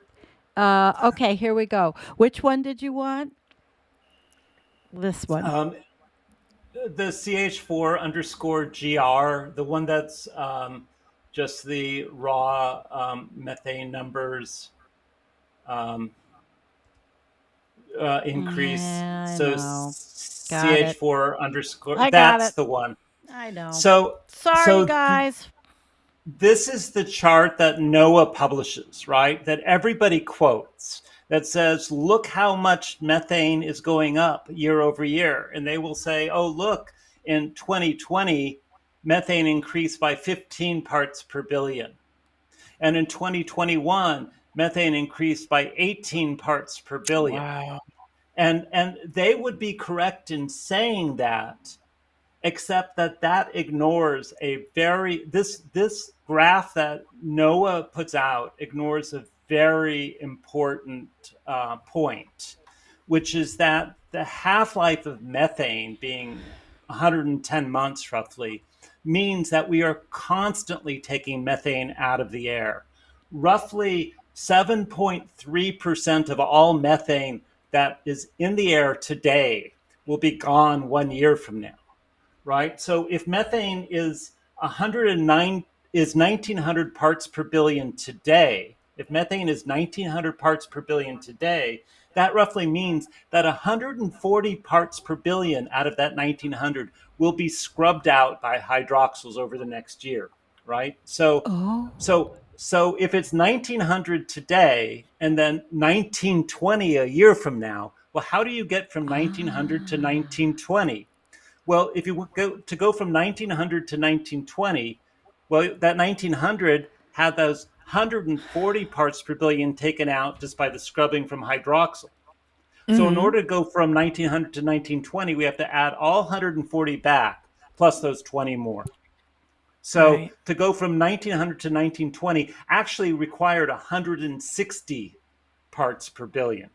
S3: Okay, here we go. Which one did you want? This one.
S1: Um, the CH4 underscore GR, the one that's just the raw methane numbers um, increase.
S3: Yeah, I
S1: So
S3: know. Got it.
S1: CH4 underscore,
S3: I got
S1: that's
S3: it.
S1: the one.
S3: I know.
S1: So,
S3: Sorry,
S1: so
S3: guys.
S1: this is the chart that NOAA publishes, right? That everybody quotes that says, look how much methane is going up year over year. And they will say, oh, look, in 2020, methane increased by 15 parts per billion. And in 2021, methane increased by 18 parts per billion.
S4: Wow.
S1: And they would be correct in saying that, except that that ignores a very this graph that NOAA puts out ignores a very important point, which is that the half-life of methane being 110 months roughly means that we are constantly taking methane out of the air. Roughly 7.3% of all methane that is in the air today will be gone 1 year from now, right? So if methane is 109 is 1900 parts per billion today, if methane is 1900 parts per billion today, that roughly means that 140 parts per billion out of that 1900 will be scrubbed out by hydroxyls over the next year, right? So
S3: Oh.
S1: so if it's 1900 today and then 1920 a year from now, well, how do you get from 1900 to
S3: Ah.
S1: 1920? Well, if you go from 1900 to 1920, well, that 1900 had those 140 parts per billion taken out just by the scrubbing from hydroxyl. So in
S4: Hmm.
S1: order to go from 1900 to 1920, we have to add all 140 back plus those 20 more. So
S4: Right.
S1: to go from 1900 to 1920 actually required 160 parts per billion.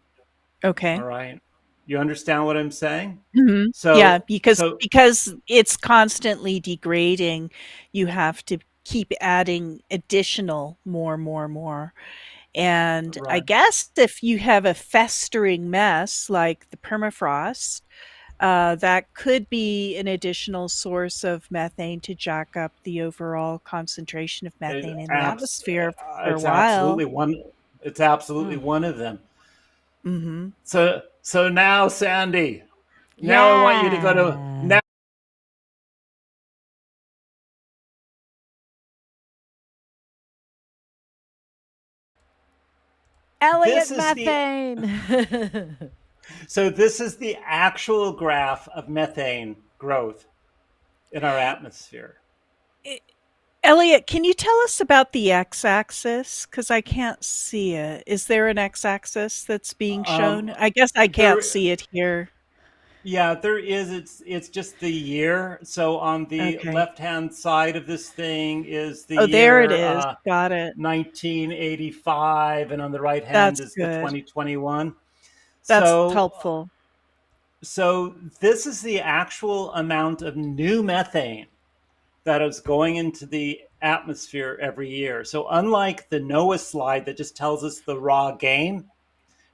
S4: Okay.
S1: All right. You understand what I'm saying?
S4: Hmm. Yeah,
S1: So so
S4: because it's constantly degrading, you have to keep adding additional more. And I
S1: right.
S4: guess if you have a festering mess like the permafrost, that could be an additional source of methane to jack up the overall concentration of
S1: It,
S4: methane in the
S1: abs-
S4: atmosphere for a
S1: it's
S4: while.
S1: absolutely one. It's absolutely
S3: Mm.
S1: one of them.
S4: Mhm.
S1: So now, Sandy, now I want you to go to
S3: Yeah.
S1: now.
S3: Eliot
S1: This is the
S3: methane.
S1: this is the actual graph of methane growth in our atmosphere.
S4: E Elliot, can you tell us about the x-axis? Because I can't see it. Is there an x-axis that's being shown?
S1: Um,
S4: I guess I can't
S1: there,
S4: see it here.
S1: yeah, there is. It's just the year. So on the
S4: Okay.
S1: left hand side of this thing is the
S4: Oh, there it
S1: year
S4: is. Got it.
S1: 1985, and on the right hand
S4: That's
S1: is the
S4: good.
S1: 2021.
S4: That's
S1: So
S4: helpful.
S1: so this is the actual amount of new methane that is going into the atmosphere every year. So unlike the NOAA slide that just tells us the raw gain,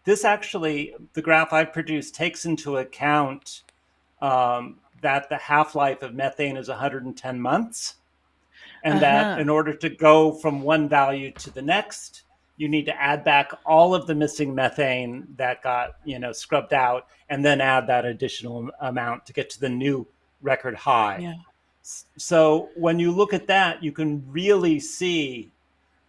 S1: this actually, the graph I've produced takes into account that the half-life of methane is 110 months, and that
S4: Uh-huh.
S1: in order to go from one value to the next, you need to add back all of the missing methane that got scrubbed out, and then add that additional amount to get to the new record high.
S4: Yeah.
S1: So when you look at that, you can really see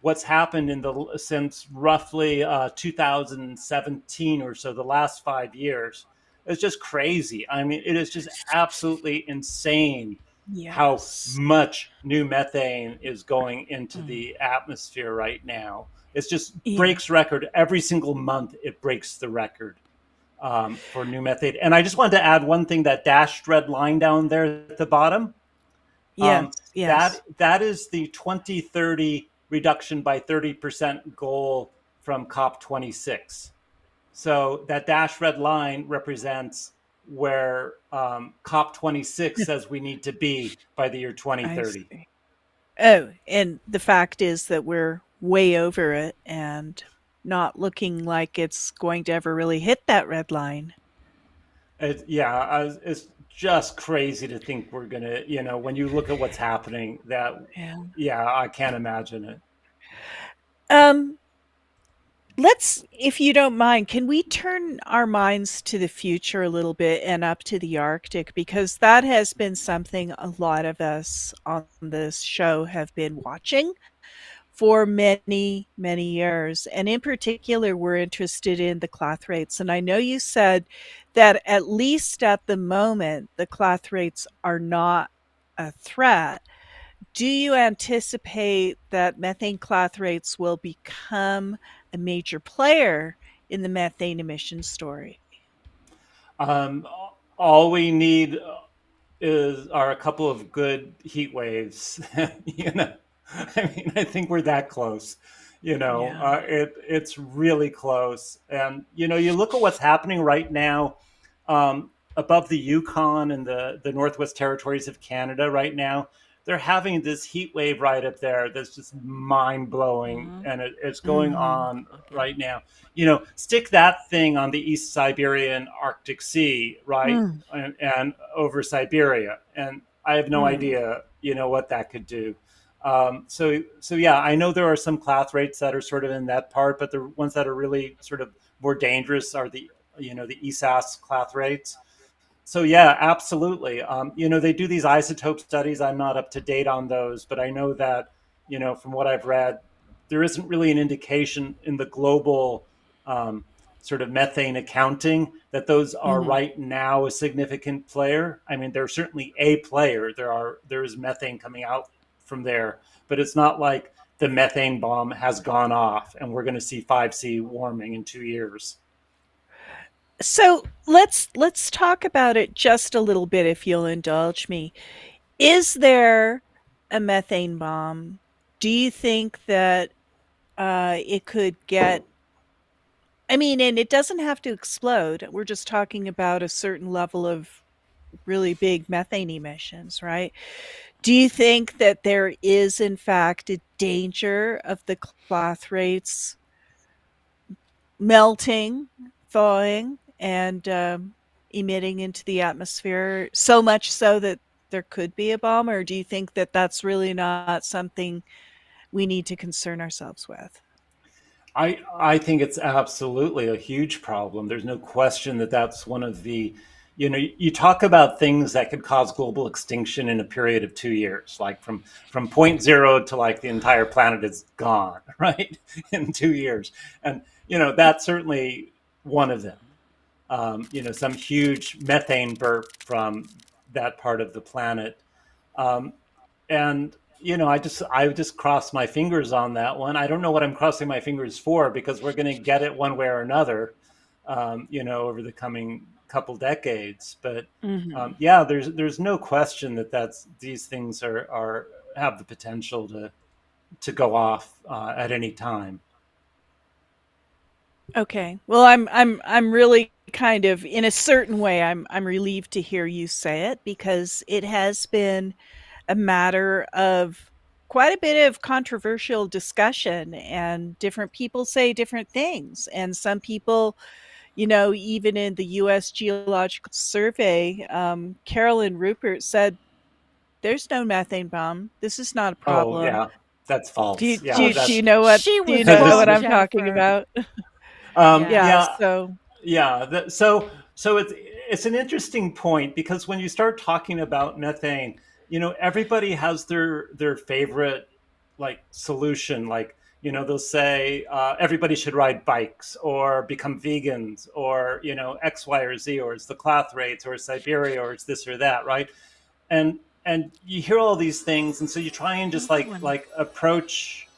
S1: what's happened in the since roughly 2017 or so, the last 5 years. It's just crazy. I mean, it is just absolutely insane how
S4: Yes.
S1: much new methane is going into
S3: Mm.
S1: the atmosphere right now. It's just
S4: Yeah.
S1: breaks record every single month. It breaks the record for new methane. And I just wanted to add one thing: that dashed red line down there at the bottom.
S4: Yes. Yes.
S1: That is the 2030 reduction by 30% goal from COP26. So that dash red line represents where COP26 says we need to be by the year
S4: I
S1: 2030.
S4: see. Oh, and the fact is that we're way over it and not looking like it's going to ever really hit that red line.
S1: It's just crazy to think we're gonna, when you look at what's happening, that,
S4: Yeah.
S1: yeah, I can't imagine it.
S4: Um, let's, if you don't mind, can we turn our minds to the future a little bit and up to the Arctic? Because that has been something a lot of us on this show have been watching for many, many years. And in particular, we're interested in the clathrates. And I know you said that at least at the moment, the clathrates are not a threat. Do you anticipate that methane clathrates will become a major player in the methane emission story?
S1: Um, all we need are a couple of good heat waves. you know, I think we're that close.
S4: Yeah.
S1: It's really close. And you look at what's happening right now, above the Yukon and the Northwest Territories of Canada right now. They're having this heat wave right up there that's just mind blowing,
S3: Mm-hmm.
S1: and it's going
S4: Hmm.
S1: on
S3: Okay.
S1: right now. Stick that thing on the East Siberian Arctic Sea, right?
S4: Mm,
S1: And over Siberia, and I have no
S4: mm.
S1: idea, what that could do. So yeah, I know there are some clathrates that are sort of in that part, but the ones that are really sort of more dangerous are the ESAS clathrates. So yeah, absolutely. They do these isotope studies. I'm not up to date on those, but I know that, from what I've read, there isn't really an indication in the global um, sort of methane accounting that those are
S4: Mhm.
S1: right now a significant player. I mean, they're certainly a player. There is methane coming out from there, but it's not like the methane bomb has gone off and we're going to see 5C warming in 2 years.
S4: So let's talk about it just a little bit, if you'll indulge me. Is there a methane bomb? Do you think that it could get? I mean, and it doesn't have to explode. We're just talking about a certain level of really big methane emissions, right? Do you think that there is, in fact, a danger of the clathrates melting, thawing, and emitting into the atmosphere, so much so that there could be a bomb? Or do you think that that's really not something we need to concern ourselves with?
S1: I think it's absolutely a huge problem. There's no question that that's one of the, you talk about things that could cause global extinction in a period of 2 years, like from point zero to like the entire planet is gone, right? In 2 years, and that's certainly one of them. Some huge methane burp from that part of the planet. Um, and I just crossed my fingers on that one. I don't know what I'm crossing my fingers for because we're going to get it one way or another, over the coming couple decades. But
S4: Mhm.
S1: yeah, there's no question that these things are have the potential to go off at any time.
S4: Okay. Well, I'm really kind of, in a certain way, I'm relieved to hear you say it, because it has been a matter of quite a bit of controversial discussion, and different people say different things. And some people, even in the US Geological Survey, Carolyn Rupert said there's no methane bomb. This is not a
S1: Oh
S4: problem.
S1: yeah, that's
S4: Do you,
S1: false.
S4: do
S1: Yeah,
S3: Oh,
S4: you, do
S1: that's
S4: you know what
S3: she
S4: do you
S3: was
S4: know what
S3: wrong,
S4: I'm talking
S3: Jennifer.
S4: about?
S3: Yeah.
S4: Yeah,
S1: yeah.
S4: so
S1: Yeah. So it's an interesting point because when you start talking about methane, everybody has their favorite like solution. Like they'll say everybody should ride bikes or become vegans or X, Y, or Z, or it's the clathrates or Siberia or it's this or that, right? And you hear all these things, and so you try and just
S3: Another one.
S1: like approach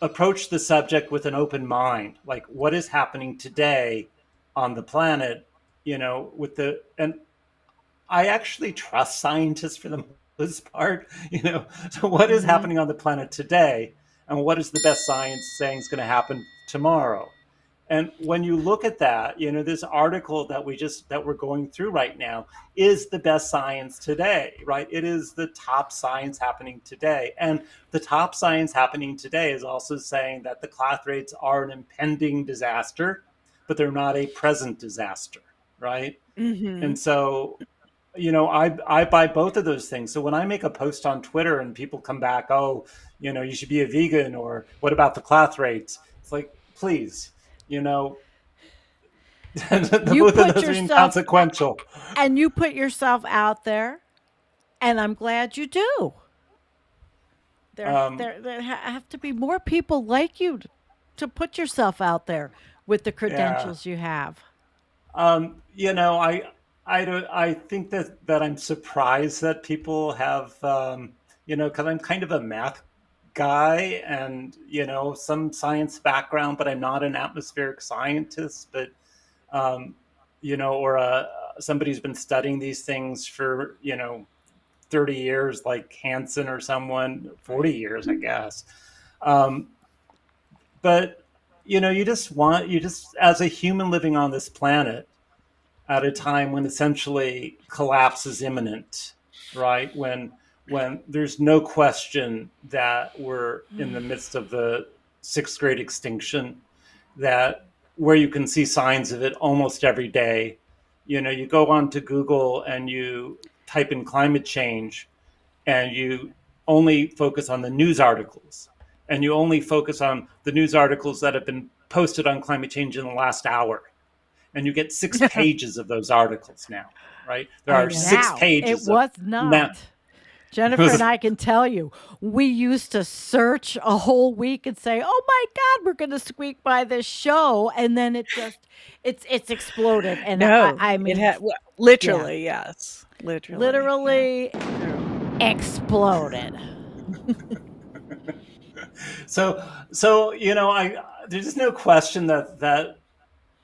S1: the subject with an open mind, like what is happening today on the planet, with the and I actually trust scientists for the most part, so what is
S4: mhm.
S1: happening on the planet today and what is the best science saying is going to happen tomorrow. And when you look at that, this article that we're going through right now is the best science today, right? It is the top science happening today. And the top science happening today is also saying that the clathrates are an impending disaster, but they're not a present disaster, right?
S4: Hmm.
S1: And so, I buy both of those things. So when I make a post on Twitter and people come back, oh, you should be a vegan, or what about the clathrates? It's like, please, you know, the
S3: You
S1: both of
S3: put
S1: those are
S3: yourself
S1: inconsequential.
S3: and you put yourself out there, and I'm glad you do.
S1: Um,
S3: There have to be more people like you to put yourself out there with the
S1: yeah.
S3: credentials you have.
S1: I think that I'm surprised that people have, because I'm kind of a math guy and, some science background, but I'm not an atmospheric scientist, but, um, or somebody who's been studying these things for, 30 years, like Hansen or someone, 40
S3: Right.
S1: years, I guess. Um, but, you just, as a human living on this planet, at a time when essentially collapse is imminent, right? When there's no question that we're in the midst of the sixth great extinction, that where you can see signs of it almost every day. You go onto Google and you type in climate change, and you only focus on the news articles, and you only focus on the news articles that have been posted on climate change in the last hour, and you get 6 pages of those articles now, right? There
S4: I
S1: are
S4: know.
S1: six
S3: Now, it
S1: pages of
S3: was
S1: now.
S3: not. Jennifer and I can tell you, we used to search a whole week and say, "Oh my God, we're going to squeak by this show," and then it's exploded. And
S4: No,
S3: I
S4: it
S3: mean,
S4: had
S3: yeah,
S4: literally, yes, literally, yeah.
S3: literally exploded.
S1: So I there's no question that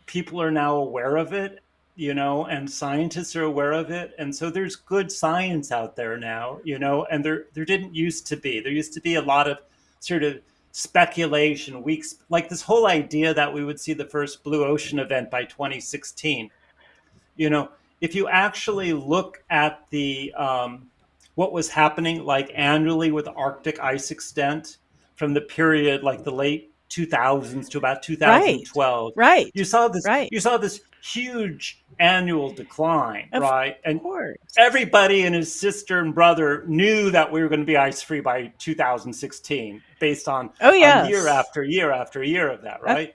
S1: people are now aware of it, and scientists are aware of it, and so there's good science out there now, and there didn't used to be. There used to be a lot of sort of speculation, weeks, like this whole idea that we would see the first blue ocean event by 2016. you know if you actually look at the what was happening like annually with Arctic ice extent from the period like the late 2000s to about
S4: Right,
S1: 2012,
S4: right,
S1: you saw this
S4: right.
S1: you saw this huge annual decline,
S4: Of
S1: right? And
S4: course.
S1: everybody and his sister and brother knew that we were going to be ice free by 2016 based
S4: Oh,
S1: on year
S4: yes.
S1: after year after year of that,
S4: Uh,
S1: right?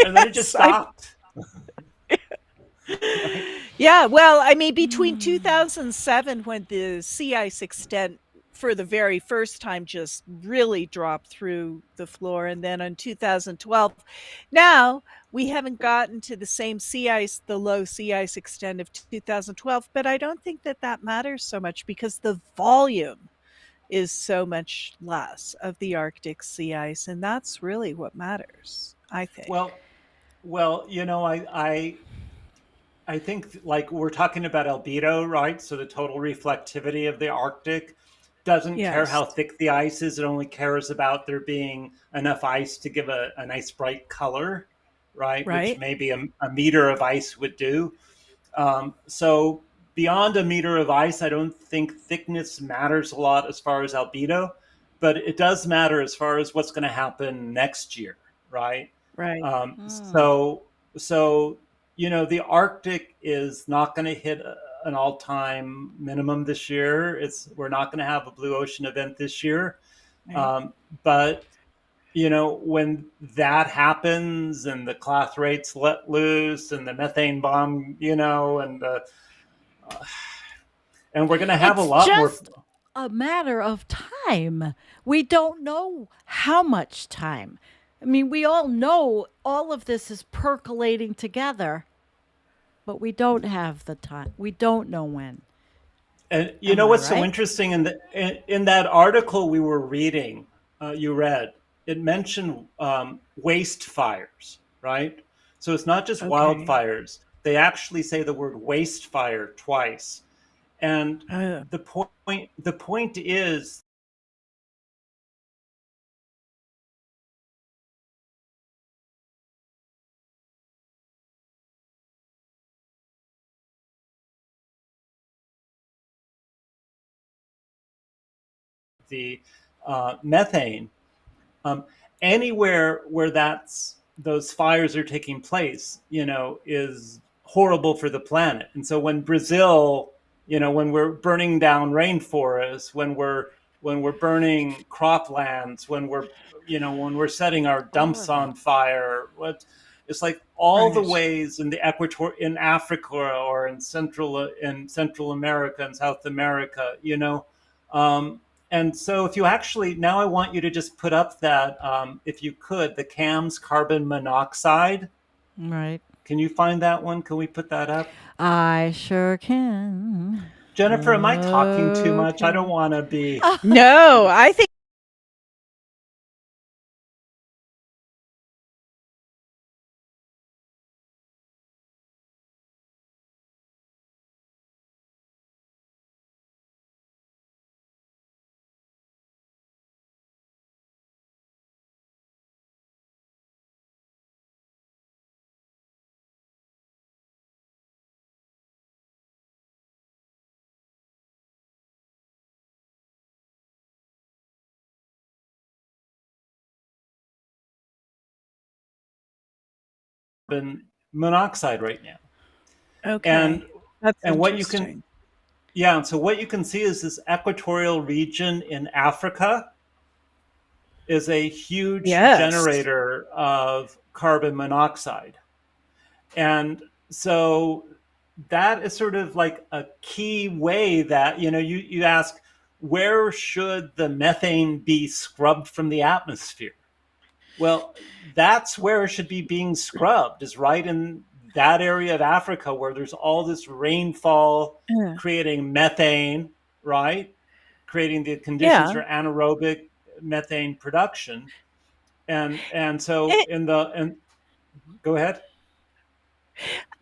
S1: And then it just
S4: yes, I
S1: stopped. Right.
S4: yeah, well, I mean, between
S3: Mm.
S4: 2007 when the sea ice extent for the very first time just really dropped through the floor, and then in 2012, now we haven't gotten to the same sea ice, the low sea ice extent of 2012, but I don't think that that matters so much because the volume is so much less of the Arctic sea ice, and that's really what matters, I think.
S1: Well, well, I think like we're talking about albedo, right? So the total reflectivity of the Arctic doesn't care
S4: Yes.
S1: how thick the ice is. It only cares about there being enough ice to give a nice bright color, right? Which
S4: Right?
S1: maybe a meter of ice would do. So beyond a meter of ice, I don't think thickness matters a lot as far as albedo, but it does matter as far as what's going to happen next year, right?
S4: Right.
S1: Um,
S3: Mm.
S1: so, so the Arctic is not going to hit an all-time minimum this year. We're not going to have a blue ocean event this year,
S4: Right.
S1: um, but when that happens and the clathrates let loose and the methane bomb, and we're going to have a
S3: It's
S1: lot more.
S3: just a matter of time. We don't know how much time. I mean, we all know all of this is percolating together, but we don't have the time. We don't know when.
S1: And
S3: Am I
S1: what's so
S3: right?
S1: interesting in that article we were reading, you read, it mentioned waste fires, right? So it's not just
S4: Okay.
S1: wildfires. They actually say the word waste fire twice. And
S4: Uh,
S1: the point is the methane. Um, Anywhere where those fires are taking place, is horrible for the planet. And so when Brazil, when we're burning down rainforests, when we're burning croplands, when we're setting our
S3: All
S1: dumps
S3: of it.
S1: on fire, it's like all the
S4: Right.
S1: ways in the equator, in Africa, or in Central America and South America, um, and so if you actually, now I want you to just put up that, if you could, the CAM's carbon monoxide.
S3: Right.
S1: Can you find that one? Can we put that up?
S3: I sure can.
S1: Jennifer, am I talking too much? I don't
S3: Okay.
S1: want to be.
S4: No, I think
S1: Carbon monoxide right now. And
S4: okay. That's
S1: and what you can
S4: interesting.
S1: yeah, so what you can see is this equatorial region in Africa is a huge
S4: Yes.
S1: generator of carbon monoxide. And so that is sort of like a key way that, you ask, where should the methane be scrubbed from the atmosphere? Well, that's where it should be being scrubbed, is right in that area of Africa where there's all this rainfall
S4: Yeah.
S1: creating methane, right? Creating the conditions
S4: Yeah.
S1: for anaerobic methane production. And so
S4: Eh,
S1: go ahead.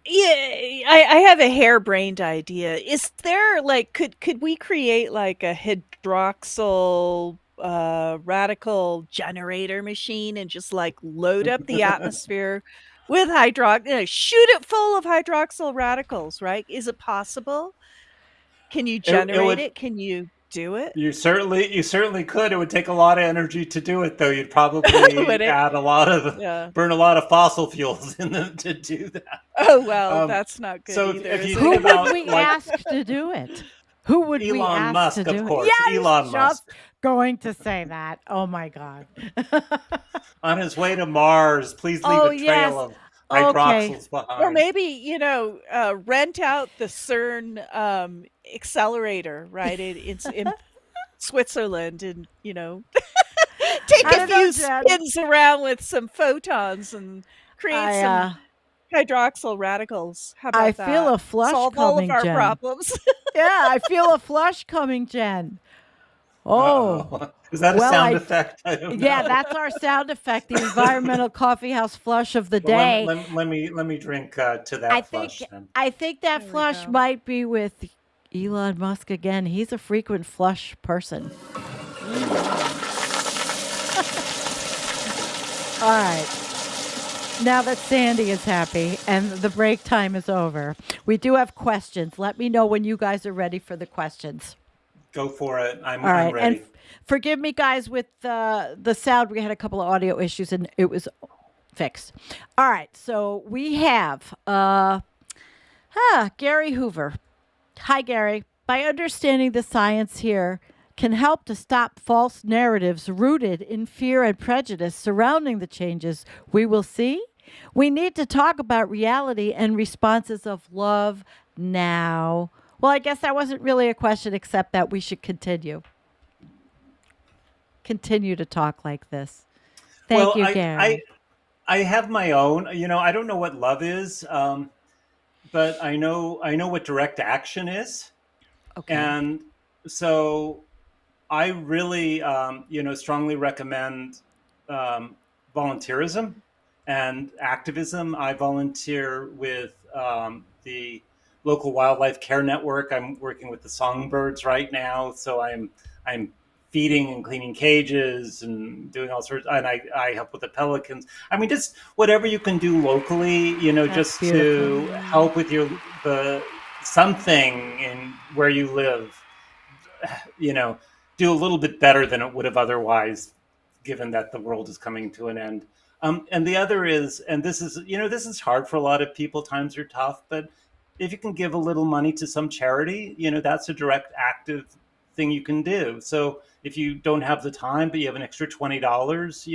S4: yeah, I have a harebrained idea. Is there like could we create like a hydroxyl radical generator machine and just like load up the atmosphere with shoot it full of hydroxyl radicals, right? Is it possible? Can you
S1: It
S4: generate
S1: would
S4: it? Can you do it?
S1: you certainly could. It would take a lot of energy to do it, though. You'd
S4: Would
S1: probably
S4: it? Yeah.
S1: burn a lot of fossil fuels in them to do that.
S4: Oh, well,
S1: Um,
S4: that's not good
S1: so
S4: either,
S1: if
S4: is
S1: you
S4: it?
S1: think
S3: Who would
S1: about,
S3: we
S1: like,
S3: ask to do it? Who would we
S1: Elon
S3: ask to
S1: Musk, of
S3: do it? Yeah,
S1: course,
S3: I was
S1: Elon
S3: just
S1: Musk
S3: going to say that. Oh my God.
S1: on his way to Mars, please leave
S3: Oh,
S1: a trail
S3: yes.
S1: of
S3: Okay.
S1: hydroxyls
S4: Or
S1: behind.
S4: maybe, rent out the CERN, accelerator, right, in Switzerland and, take
S3: I
S4: a
S3: don't know,
S4: few
S3: Jen.
S4: spins around with some photons and create
S3: I
S4: some
S3: uh
S4: hydroxyl radicals. How
S3: I
S4: about
S3: feel
S4: that?
S3: a flush
S4: Solve all of
S3: coming,
S4: our
S3: Jen.
S4: problems.
S3: Yeah, I feel a flush coming, Jen. Oh.
S1: Uh-oh. Is that a
S3: Well,
S1: sound effect? I don't
S3: yeah,
S1: know.
S3: that's our sound effect, the environmental coffee house flush of the
S1: Well,
S3: day.
S1: let me drink to
S3: I
S1: that
S3: think
S1: flush then.
S3: I think that
S4: There we
S3: flush
S4: go.
S3: might be with Elon Musk again. He's a frequent flush person. All right. Now that Sandy is happy and the break time is over, we do have questions. Let me know when you guys are ready for the questions.
S1: Go for it. I'm
S3: All
S1: I'm
S3: right. And
S1: ready.
S3: forgive me, guys, with the sound. We had a couple of audio issues and it was fixed. All right. So we have Gary Hoover. Hi, Gary. By understanding the science here can help to stop false narratives rooted in fear and prejudice surrounding the changes we will see. We need to talk about reality and responses of love now. Well, I guess that wasn't really a question, except that we should continue to talk like this. Thank
S1: Well,
S3: you,
S1: I
S3: Gary.
S1: I have my own. I don't know what love is, but I know what direct action is,
S3: Okay.
S1: and so I really, strongly recommend um, volunteerism and activism. I volunteer with the local wildlife care network. I'm working with the songbirds right now, so I'm feeding and cleaning cages and doing all sorts. And I help with the pelicans. I mean, just whatever you can do locally,
S3: That's
S1: just
S3: beautiful.
S1: to help with the something in where you live, you know do a little bit better than it would have otherwise, given that the world is coming to an end. And the other is, and this is, this is hard for a lot of people. Times are tough, but if you can give a little money to some charity, that's a direct active thing you can do. So if you don't have the time, but you have an extra $20,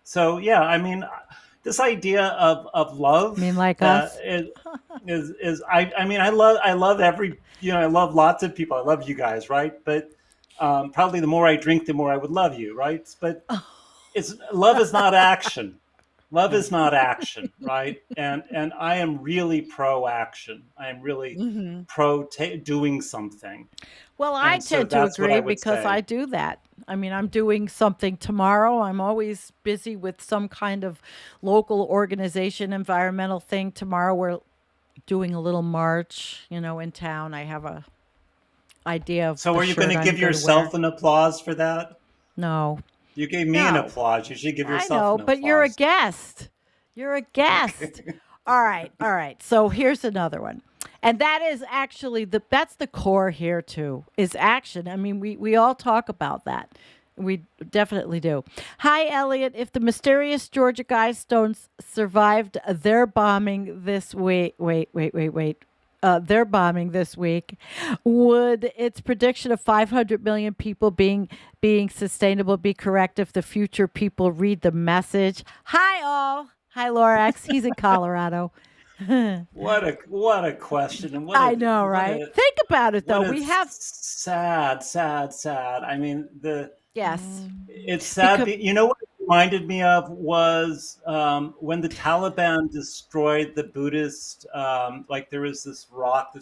S1: So yeah, I mean, this idea of love
S3: I mean, like us.
S1: is I mean, I love I love lots of people. I love you guys, right? But probably the more I drink, the more I would love you, right? But it's love is not action. Love is not action, right? And I am really pro action. I am really
S4: Hmm.
S1: pro doing something.
S3: Well, I
S1: And so
S3: tend to
S1: that's what I
S3: agree
S1: would
S3: because
S1: say.
S3: I do that. I mean, I'm doing something tomorrow. I'm always busy with some kind of local organization, environmental thing. Tomorrow we're doing a little march, in town. I have a idea of
S1: So
S3: the
S1: are you going
S3: shirt
S1: to
S3: I'm
S1: give
S3: going to wear.
S1: yourself an applause for that?
S3: No.
S1: You gave me an
S3: No.
S1: applause. You should give
S3: I
S1: yourself
S3: know,
S1: an
S3: but you're a
S1: applause.
S3: guest. You're a guest. All right, all right. So here's another one. And that is actually that's the core here too, is action. I mean, we all talk about that. We definitely do. Hi, Elliot. If the mysterious Georgia Guidestones survived their bombing this week, wait. Their bombing this week, would its prediction of 500 million people being sustainable be correct if the future people read the message? Hi, all. Hi, Lorax. He's in Colorado.
S1: What a question, and
S3: I know, right? Think about it, though.
S1: what a
S3: We have
S1: sad. I mean,
S3: yes,
S1: it's sad.
S3: because
S1: You know what it reminded me of was when the Taliban destroyed the Buddhist. Like there was this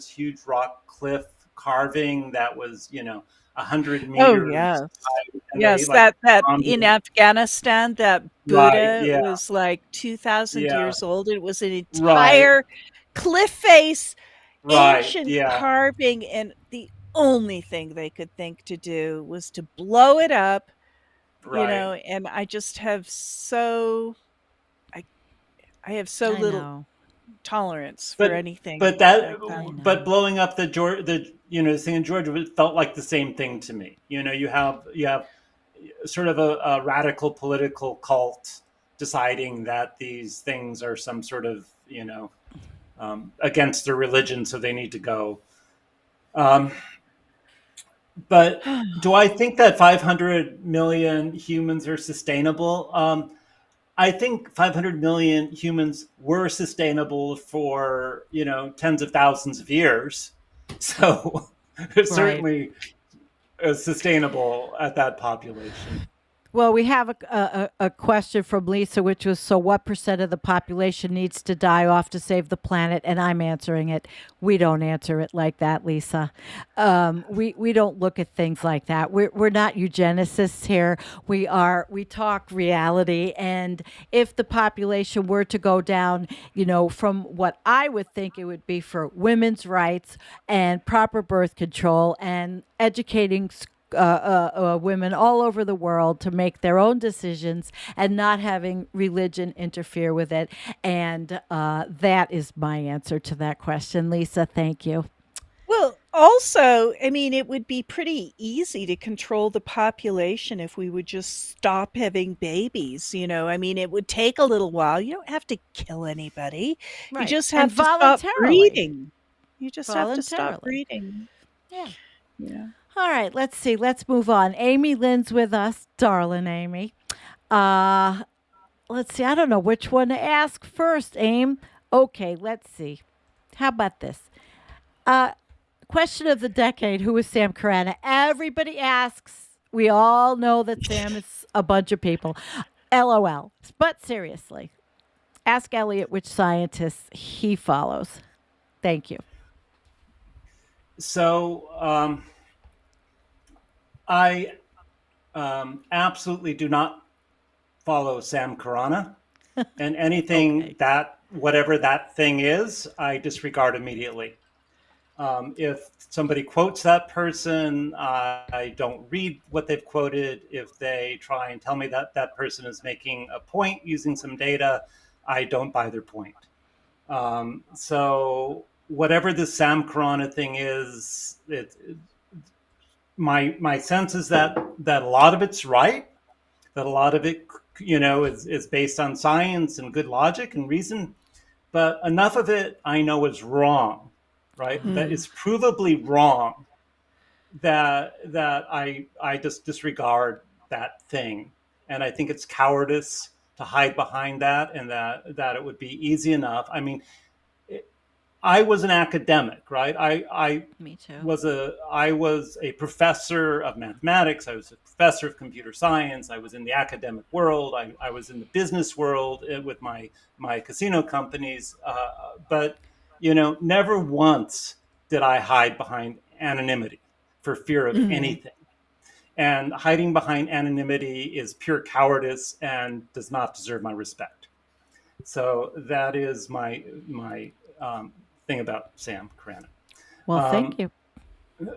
S1: huge rock cliff carving that was 100 meters
S4: Oh, yes.
S1: high, and they
S4: Yes,
S1: like
S4: that
S1: bombed
S4: in
S1: it.
S4: Afghanistan, that
S1: Right?
S4: Buddha
S1: Yeah.
S4: was like 2,000
S1: Yeah.
S4: years old. It was an
S1: Right.
S4: entire cliff face,
S1: Right.
S4: ancient
S1: Yeah.
S4: carving, and the only thing they could think to do was to blow it up,
S1: Right.
S4: and I just have so I I have so
S3: I
S4: little
S3: know,
S4: tolerance for
S1: but
S4: anything
S1: but that
S4: like that.
S3: I
S1: but
S3: know.
S1: blowing up the thing in Georgia felt like the same thing to me. You have sort of a radical political cult deciding that these things are some sort of against their religion, so they need to go. Um, but do I think that 500 million humans are sustainable? I think 500 million humans were sustainable for tens of thousands of years, so it's
S3: Right.
S1: certainly sustainable at that population.
S3: Well, we have a question from Lisa, which was, so what percent of the population needs to die off to save the planet? And I'm answering it. We don't answer it like that, Lisa. We don't look at things like that. We're not eugenicists here. We talk reality. And if the population were to go down, from what I would think it would be for women's rights and proper birth control and educating women all over the world to make their own decisions and not having religion interfere with it. And that is my answer to that question, Lisa. Thank you.
S4: Well, also, I mean, it would be pretty easy to control the population if we would just stop having babies, I mean, it would take a little while. You don't have to kill anybody. You
S3: Right.
S4: just
S3: And
S4: have to stop
S3: voluntarily.
S4: breeding. You just have to stop
S3: Voluntarily.
S4: breeding.
S3: Yeah.
S4: Yeah.
S3: All right. Let's see. Let's move on. Amy Lynn's with us. Darling Amy. Uh, let's see. I don't know which one to ask first, Aim. Okay. Let's see. How about this? Uh, Question of the decade: who is Sam Carana? Everybody asks. We all know that Sam is a bunch of people. LOL. But seriously, ask Elliot which scientists he follows. Thank you.
S1: So I absolutely do not follow Sam Carana, and anything
S3: Okay.
S1: that whatever that thing is, I disregard immediately. If somebody quotes that person, I don't read what they've quoted. If they try and tell me that that person is making a point using some data, I don't buy their point. So whatever the Sam Carana thing is, my sense is that a lot of it's right, that a lot of it, is based on science and good logic and reason, but enough of it I know is wrong, right? That
S4: Mm.
S1: is provably wrong, that I just disregard that thing, and I think it's cowardice to hide behind that, and that it would be easy enough. I mean, I was an academic, right?
S3: Me too.
S1: I was a professor of mathematics. I was a professor of computer science. I was in the academic world. I was in the business world with my casino companies. But never once did I hide behind anonymity for fear of
S4: Mhm.
S1: anything. And hiding behind anonymity is pure cowardice and does not deserve my respect. So that is my thing about Sam Cranon.
S3: Well, thank
S1: Um,
S3: you.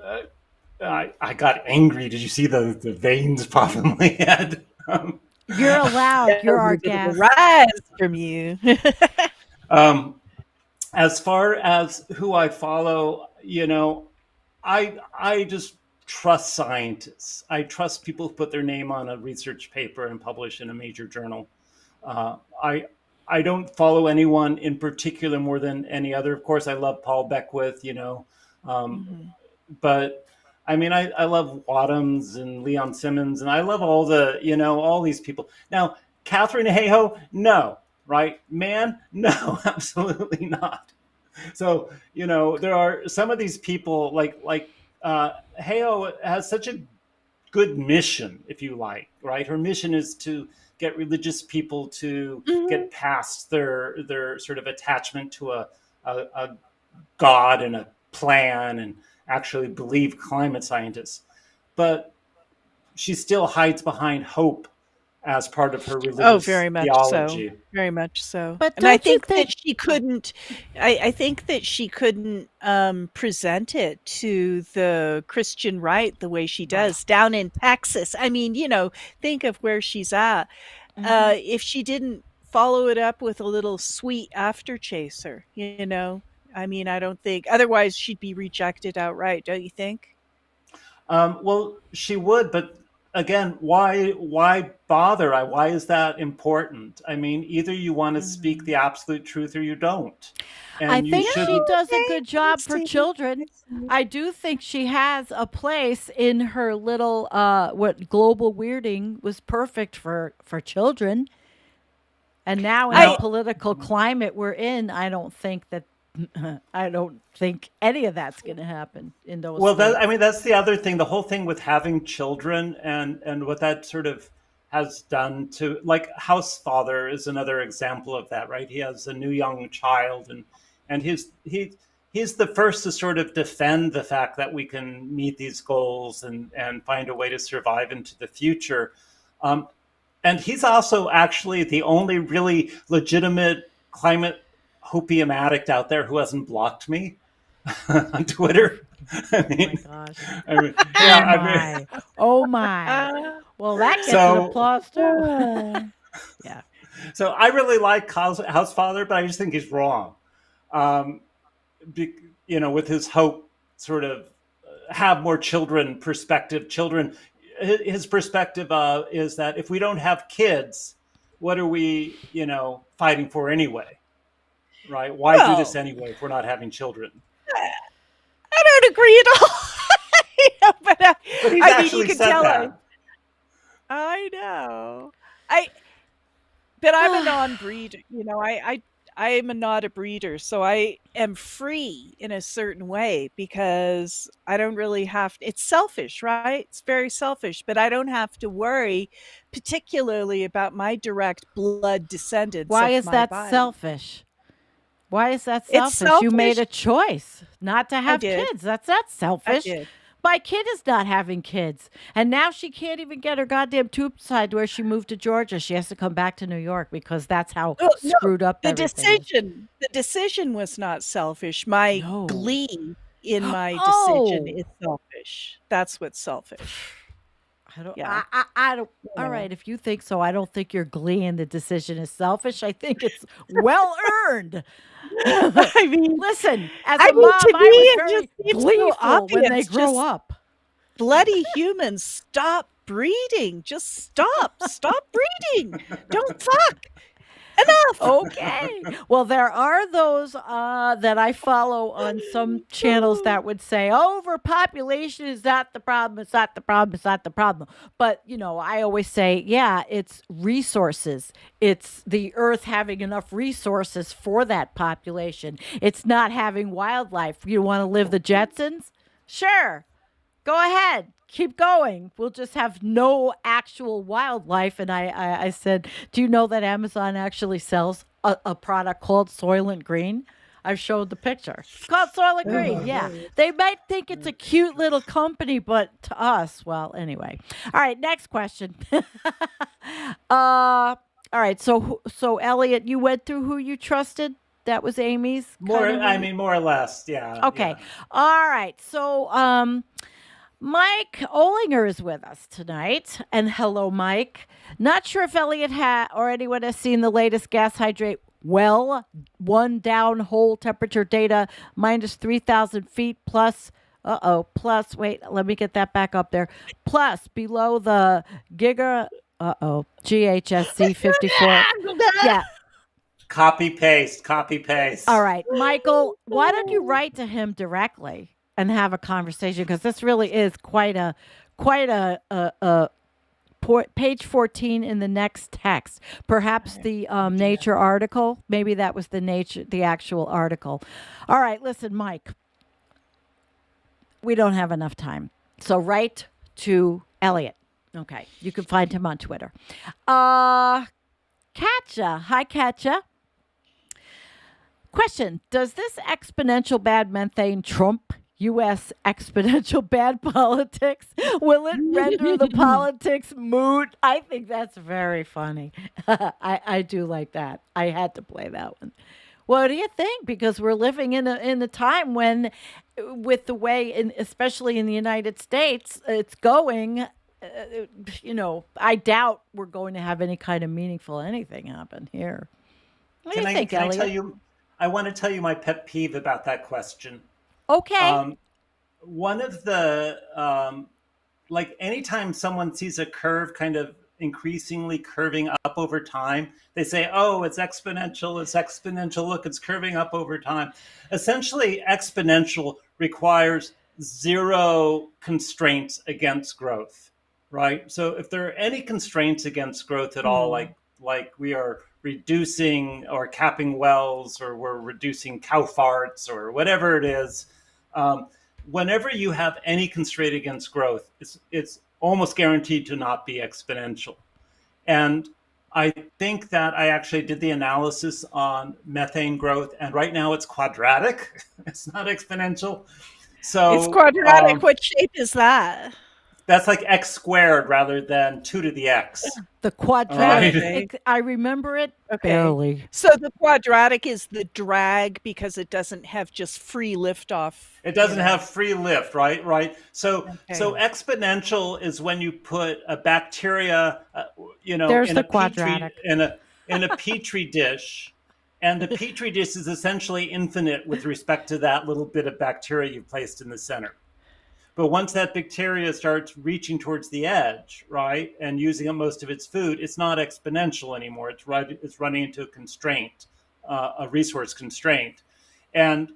S1: I got angry. Did you see the veins pop in my head?
S3: You're allowed. You're
S4: That was
S3: our
S4: a bit of a
S3: guest.
S4: rise from you.
S1: um, as far as who I follow, I just trust scientists. I trust people who put their name on a research paper and publish in a major journal. Uh, I I don't follow anyone in particular more than any other. Of course, I love Paul Beckwith, um,
S4: Mhm.
S1: but I mean, I love Wadhams and Leon Simmons, and I love all these people. Now, Catherine Hayhoe, no, right? Man, no, absolutely not. So, there are some of these people Hayhoe has such a good mission, if you like, right? Her mission is to get religious people to
S4: Mhm.
S1: get past their sort of attachment to a god and a plan and actually believe climate scientists. But she still hides behind hope as part of her
S4: Oh,
S1: religious
S4: very much so,
S1: theology.
S4: very much so.
S3: But
S4: And I
S3: don't you
S4: think that
S3: think?
S4: she couldn't I think that she couldn't, present it to the Christian right the way she
S3: Right.
S4: does down in Texas. I mean, think of where she's at.
S3: Hmm.
S4: If she didn't follow it up with a little sweet after chaser, I mean, I don't think otherwise she'd be rejected outright, don't you think?
S1: Well, she would, but again, why bother? Why is that important? I mean, either you want to speak
S4: Mhm.
S1: the absolute truth or you don't,
S3: I
S1: and you
S3: think she
S1: shouldn't.
S3: does a
S4: Okay,
S3: good
S4: I
S3: job for
S4: see, I
S3: children.
S4: see.
S3: I do think she has a place in her little what global weirding was perfect for children. And now in the
S4: I
S1: Now,
S3: political climate we're in, I don't think that I don't think any of that's going to happen in those
S1: well, I
S3: states.
S1: mean, that's the other thing. The whole thing with having children and what that sort of has done to, like, House Father is another example of that, right? He has a new young child, and he's the first to sort of defend the fact that we can meet these goals and find a way to survive into the future. Um, and he's also actually the only really legitimate climate hopium addict out there who hasn't blocked me on
S3: Oh,
S1: Twitter. I
S3: oh my
S1: mean,
S3: gosh.
S1: I mean, yeah,
S3: Oh
S1: I mean,
S3: my. Oh my.
S4: Ah.
S3: Well, that gets an
S1: so
S3: applause too.
S4: Ah.
S3: Yeah.
S1: I really like House Father, but I just think he's wrong. Um, be, with his hope, sort of have more children perspective. Children, his perspective is that if we don't have kids, what are we, fighting for anyway? Right? Why do this
S4: Well,
S1: anyway if we're not having children?
S4: I don't agree at all. But,
S1: But he's
S4: I mean, you
S1: actually
S4: can
S1: said
S4: tell
S1: that.
S4: I know. I but I'm a non-breeder, I am a not a breeder, so I am free in a certain way because I don't really have it's selfish, right? It's very selfish, but I don't have to worry particularly about my direct blood descendants
S3: Why
S4: of
S3: is
S4: my
S3: that
S4: body.
S3: selfish? Why is that
S4: It's
S3: selfish? You made
S4: selfish.
S3: a choice not to
S4: I
S3: have
S4: did.
S3: kids. That's
S4: I
S3: selfish.
S4: did.
S3: My kid is not having kids. And now she can't even get her goddamn tube side where she moved to Georgia. She has to come back to New York because that's how
S4: Oh, no,
S3: screwed up everything is.
S4: the decision was not selfish. My
S3: No.
S4: glee in my decision
S3: Oh,
S4: is selfish. That's what's selfish.
S3: I don't.
S4: Yeah,
S3: I don't.
S4: you
S3: All
S4: know.
S3: right, if you think so, I don't think your glee in the decision is selfish. I think it's well earned.
S4: I mean
S3: Listen, as
S4: I
S3: a
S4: mean,
S3: mom,
S4: to me,
S3: I was
S4: it just
S3: very
S4: seems so
S3: gleeful when they
S4: obvious,
S3: grow
S4: just
S3: up.
S4: bloody humans, stop breeding. Just stop. Stop breeding. Don't fuck. Enough.
S3: Okay. Well, there are those that I follow on some channels that would say overpopulation is not the problem. It's not the problem. It's not the problem. But, I always say, yeah, it's resources. It's the earth having enough resources for that population. It's not having wildlife. You want to live the Jetsons? Sure. Go ahead, keep going. We'll just have no actual wildlife. And I said, do you know that Amazon actually sells a product called Soylent Green? I've showed the picture. It's called Soylent Green. Yeah. They might think it's a cute little company, but to us, well, anyway. All right, next question. All right. So Elliot, you went through who you trusted. That was Amy's.
S1: More or less. Yeah.
S3: Okay.
S1: Yeah.
S3: All right. So, Mike Olinger is with us tonight. And hello, Mike. Not sure if Elliot or anyone has seen the latest gas hydrate well, one down hole temperature data, minus 3,000 feet plus, wait, let me get that back up there. Plus below the GHSC 54. Yeah.
S1: Copy paste.
S3: All right, Michael, why don't you write to him directly and have a conversation, because this really is quite a page 14 in the next text. Perhaps the Nature article. Maybe that was the actual article. All right, listen, Mike. We don't have enough time, so write to Elliot. Okay, you can find him on Twitter. Katja, hi Katja. Question: does this exponential bad methane trump U.S. exponential bad politics? Will it render the politics moot? I think that's very funny. I do like that. I had to play that one. What do you think? Because we're living in a time when, with the way, especially in the United States, it's going. I doubt we're going to have any kind of meaningful anything happen here. What do you think,
S1: Can
S3: Elliot?
S1: I tell you? I want to tell you my pet peeve about that question.
S3: Okay.
S1: One of the like anytime someone sees a curve kind of increasingly curving up over time, they say, "Oh, it's exponential. It's exponential. Look, it's curving up over time." Essentially, exponential requires zero constraints against growth, right? So if there are any constraints against growth at all, like we are reducing or capping wells, or we're reducing cow farts, or whatever it is, whenever you have any constraint against growth, it's almost guaranteed to not be exponential. And I think that I actually did the analysis on methane growth, and right now it's quadratic. It's not exponential. So
S4: It's quadratic. What shape is that?
S1: That's like x squared rather than 2 to the x.
S3: The quadratic.
S4: Right.
S3: I remember it
S4: Okay.
S3: barely.
S4: So the quadratic is the drag because it doesn't have just free liftoff.
S1: It doesn't have free lift, right? So
S4: Okay.
S1: so exponential is when you put a bacteria,
S3: There's
S1: in
S3: the
S1: a
S3: quadratic.
S1: in a petri dish, and the petri dish is essentially infinite with respect to that little bit of bacteria you placed in the center. But once that bacteria starts reaching towards the edge, right, and using up most of its food, it's not exponential anymore. It's running into a constraint, a resource constraint. And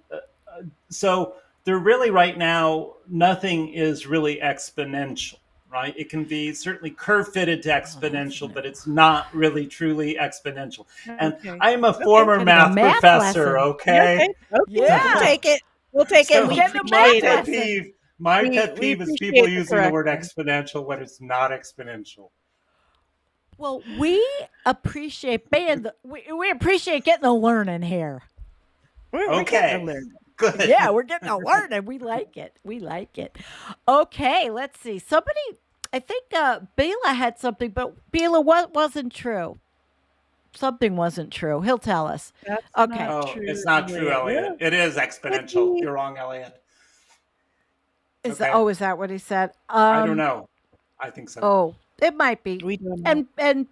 S1: so there really right now, nothing is really exponential, right? It can be certainly curve fitted to exponential, but it's not really truly exponential. And
S4: Okay.
S1: I'm a former math professor,
S3: lesson.
S1: okay?
S3: Yeah.
S4: We'll take it. We'll take it.
S1: So
S4: We
S3: Get the
S4: appreciate
S3: math
S4: it.
S3: lesson.
S1: My
S4: We
S1: pet peeve is
S4: appreciate
S1: people
S4: the
S1: using the word
S4: correction.
S1: exponential when it's not exponential.
S3: Well, we appreciate we appreciate getting the learning here.
S4: We're
S1: Okay.
S4: getting to learn.
S1: Good.
S3: Yeah, we're getting the learning. We like it. Okay, let's see. Somebody, I think Bela had something, but Bela, what wasn't true? Something wasn't true. He'll tell us.
S4: That's
S3: Okay.
S4: not
S1: Oh,
S4: true,
S1: it's not true, Elliot. It is exponential. You're wrong, Elliot.
S3: Is
S1: Okay.
S3: is that what he said?
S1: I don't know. I think so.
S3: Oh, it might be.
S4: We don't know.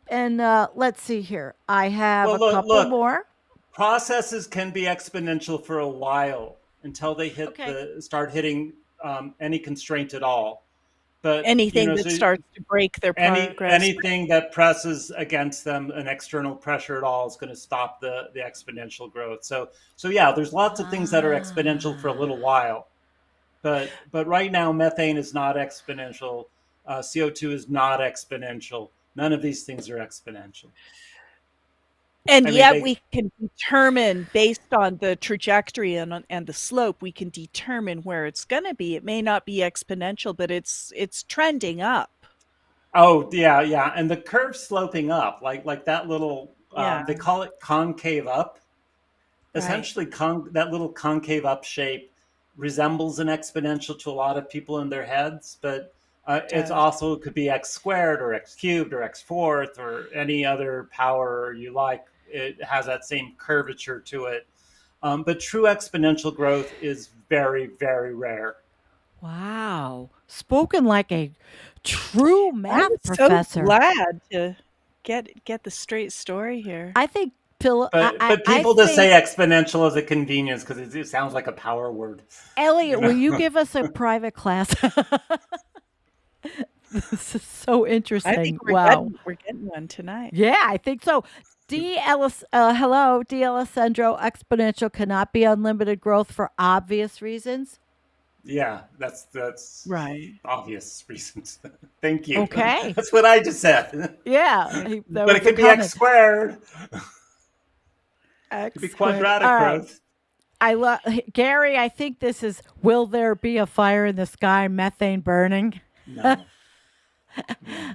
S3: And let's see here. I have
S1: Well,
S3: a couple
S1: look.
S3: more.
S1: Processes can be exponential for a while until they
S3: Okay.
S1: start hitting any constraint at all. But
S4: Anything that
S1: so
S4: starts to break their progress.
S1: anything that presses against them, an external pressure at all, is going to stop the exponential growth. So yeah, there's lots of things that are exponential for a little
S3: Ah.
S1: while, but right now methane is not exponential. CO2 is not exponential. None of these things are exponential.
S4: And
S1: I mean,
S4: yet we can determine based on the trajectory and the slope, we can determine where it's going to be. It may not be exponential, but it's trending up.
S1: oh yeah, and the curve sloping up, like that little,
S4: Yeah,
S1: they call it concave up.
S4: right.
S1: Essentially, that little concave up shape resembles an exponential to a lot of people in their heads, but
S4: It
S1: it's
S4: does.
S1: also, it could be x squared or x cubed or x fourth or any other power you like. It has that same curvature to it. But true exponential growth is very, very rare.
S3: Wow. Spoken like a true
S4: I'm
S3: math
S4: so
S3: professor.
S4: glad to get the straight story here.
S3: I think Phil
S1: But
S3: I
S1: people just say
S3: think
S1: exponential as a convenience because it sounds like a power word, you
S3: Elliot, will you
S1: know.
S3: give us a private class? This is so
S4: I think
S3: interesting.
S4: we're
S3: Wow.
S4: getting one tonight.
S3: Yeah, I think so. Hello, D. Alessandro. Exponential cannot be unlimited growth for obvious reasons.
S1: Yeah, that's
S4: Right.
S1: obvious reasons. Thank you.
S3: Okay.
S1: That's what I just said.
S3: Yeah, that
S1: But
S3: was
S1: it
S3: the
S1: could be x
S3: comment.
S1: squared. It could
S3: X
S1: be
S3: squared.
S1: quadratic
S3: All right.
S1: growth.
S3: I love Gary. I think this is. Will there be a fire in the sky? Methane burning.
S1: No, no.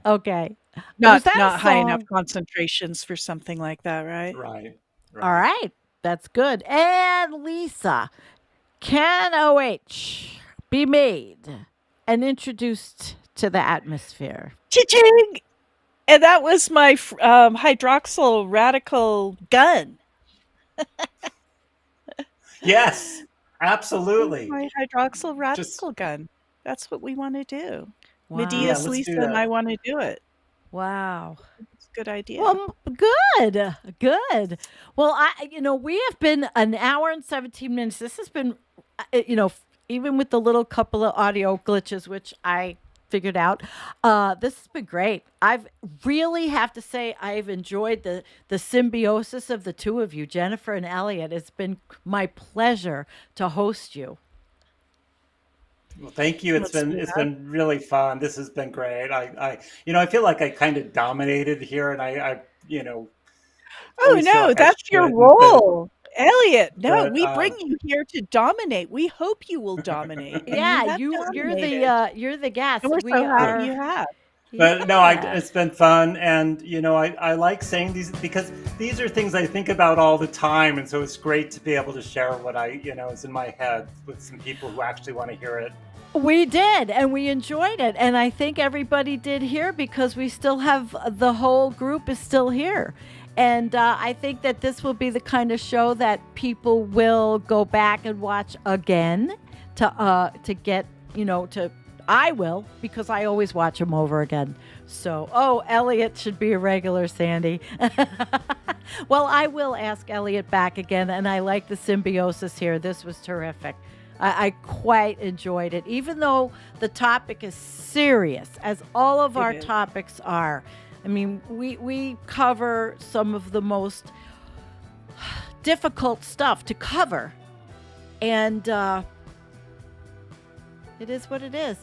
S3: Okay. Was
S4: Not
S3: that a
S4: not high enough
S3: song?
S4: concentrations for something like that, right?
S1: Right,
S3: All
S1: right.
S3: right. That's good. And Lisa, can OH be made and introduced to the atmosphere?
S4: Cha-ching! And that was my hydroxyl radical gun.
S1: Yes,
S4: That was
S1: absolutely.
S4: my hydroxyl
S1: Just
S4: radical gun. That's what we want to do.
S1: yeah,
S3: Wow.
S4: Medea's
S1: let's do
S4: Lisa and I
S1: that.
S4: want to do it.
S3: Wow.
S4: It's a good idea.
S3: Well, good, good. Well, we have been an hour and 17 minutes. This has been, even with the little couple of audio glitches, which I figured out, this has been great. I've really have to say I've enjoyed the symbiosis of the two of you, Jennifer and Elliot. It's been my pleasure to host you.
S1: Well, thank you.
S4: Let's do
S1: It's
S4: that.
S1: been really fun. This has been great. I feel like I kind of dominated here, and I
S4: Oh
S1: always feel
S4: no,
S1: like I
S4: that's your
S1: shouldn't,
S4: role. Elliot, no,
S1: but
S4: we bring you here to dominate. We hope you will dominate, and you
S3: Yeah,
S4: have
S3: you're
S4: dominated.
S3: the
S4: And
S3: guest.
S4: we're
S3: We
S4: so happy
S3: are.
S4: you have.
S1: But no,
S3: Yeah.
S1: it's been fun, and I like saying these because these are things I think about all the time, and so it's great to be able to share what is in my head with some people who actually want to hear it.
S3: We did, and we enjoyed it. And I think everybody did here because we still have the whole group is still here. And I think that this will be the kind of show that people will go back and watch again to get, to. I will because I always watch them over again. So, Elliot should be a regular, Sandy. Well, I will ask Elliot back again, and I like the symbiosis here. This was terrific. I quite enjoyed it, even though the topic is serious, as all of
S4: It
S3: our
S4: is.
S3: topics are. I mean, we cover some of the most difficult stuff to cover, and it is what it is.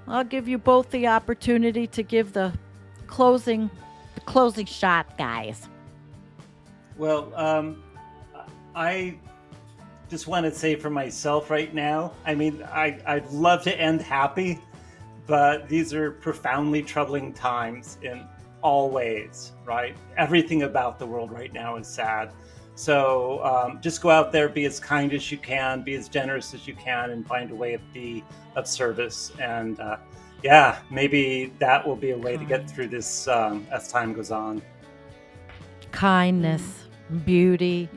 S3: I'll give you both the opportunity to give the closing shot, guys.
S1: Well, I just want to say for myself right now, I mean, I'd love to end happy, but these are profoundly troubling times in all ways, right? Everything about the world right now is sad. So just go out there, be as kind as you can, be as generous as you can, and find a way to be of service. And yeah, maybe that will be a way to get through this as time goes on.
S3: Kindness, beauty,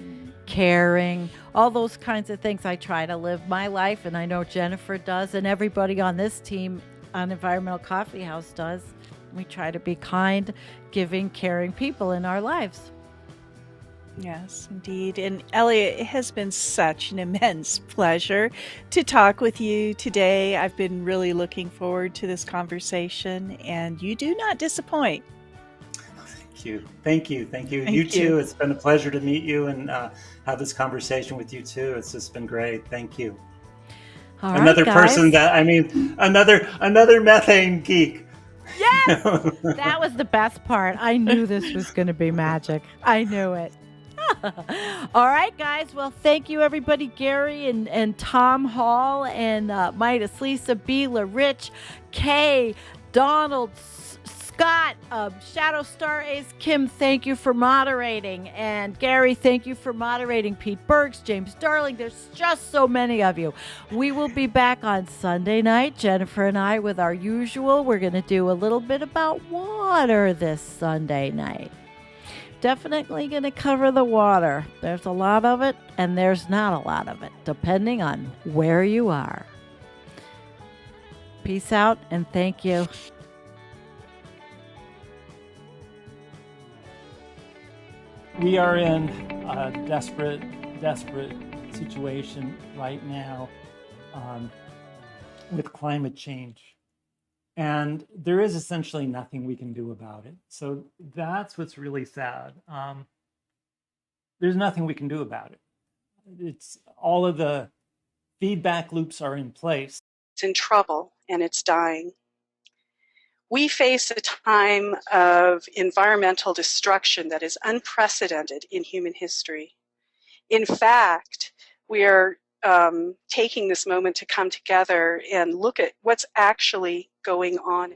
S3: caring, all those kinds of things. I try to live my life, and I know Jennifer does, and everybody on this team on Environmental Coffee House does. We try to be kind, giving, caring people in our lives.
S4: Yes, indeed. And Eliot, it has been such an immense pleasure to talk with you today. I've been really looking forward to this conversation, and you do not disappoint.
S1: Thank you. Thank you. Thank you. You
S4: Thank you.
S1: too. It's been a pleasure to meet you and have this conversation with you too. It's just been great. Thank you.
S3: All right,
S1: Another
S3: guys.
S1: person that, I mean, another methane geek.
S3: Yes, that was the best part. I knew this was going to be magic. I knew it. All right, guys. Well, thank you, everybody. Gary and Tom Hall and Midas, Lisa, Beela, Rich, Kay, Donald, Scott, Shadow Star Ace, Kim, thank you for moderating. And Gary, thank you for moderating. Pete Bergs, James Darling. There's just so many of you. We will be back on Sunday night, Jennifer and I, with our usual. We're going to do a little bit about water this Sunday night. Definitely going to cover the water. There's a lot of it, and there's not a lot of it, depending on where you are. Peace out, and thank you.
S1: We are in a desperate situation right now with climate change. And there is essentially nothing we can do about it. So that's what's really sad. There's nothing we can do about it. It's all of the feedback loops are in place.
S2: It's in trouble and it's dying. We face a time of environmental destruction that is unprecedented in human history. In fact, we are taking this moment to come together and look at what's actually going on.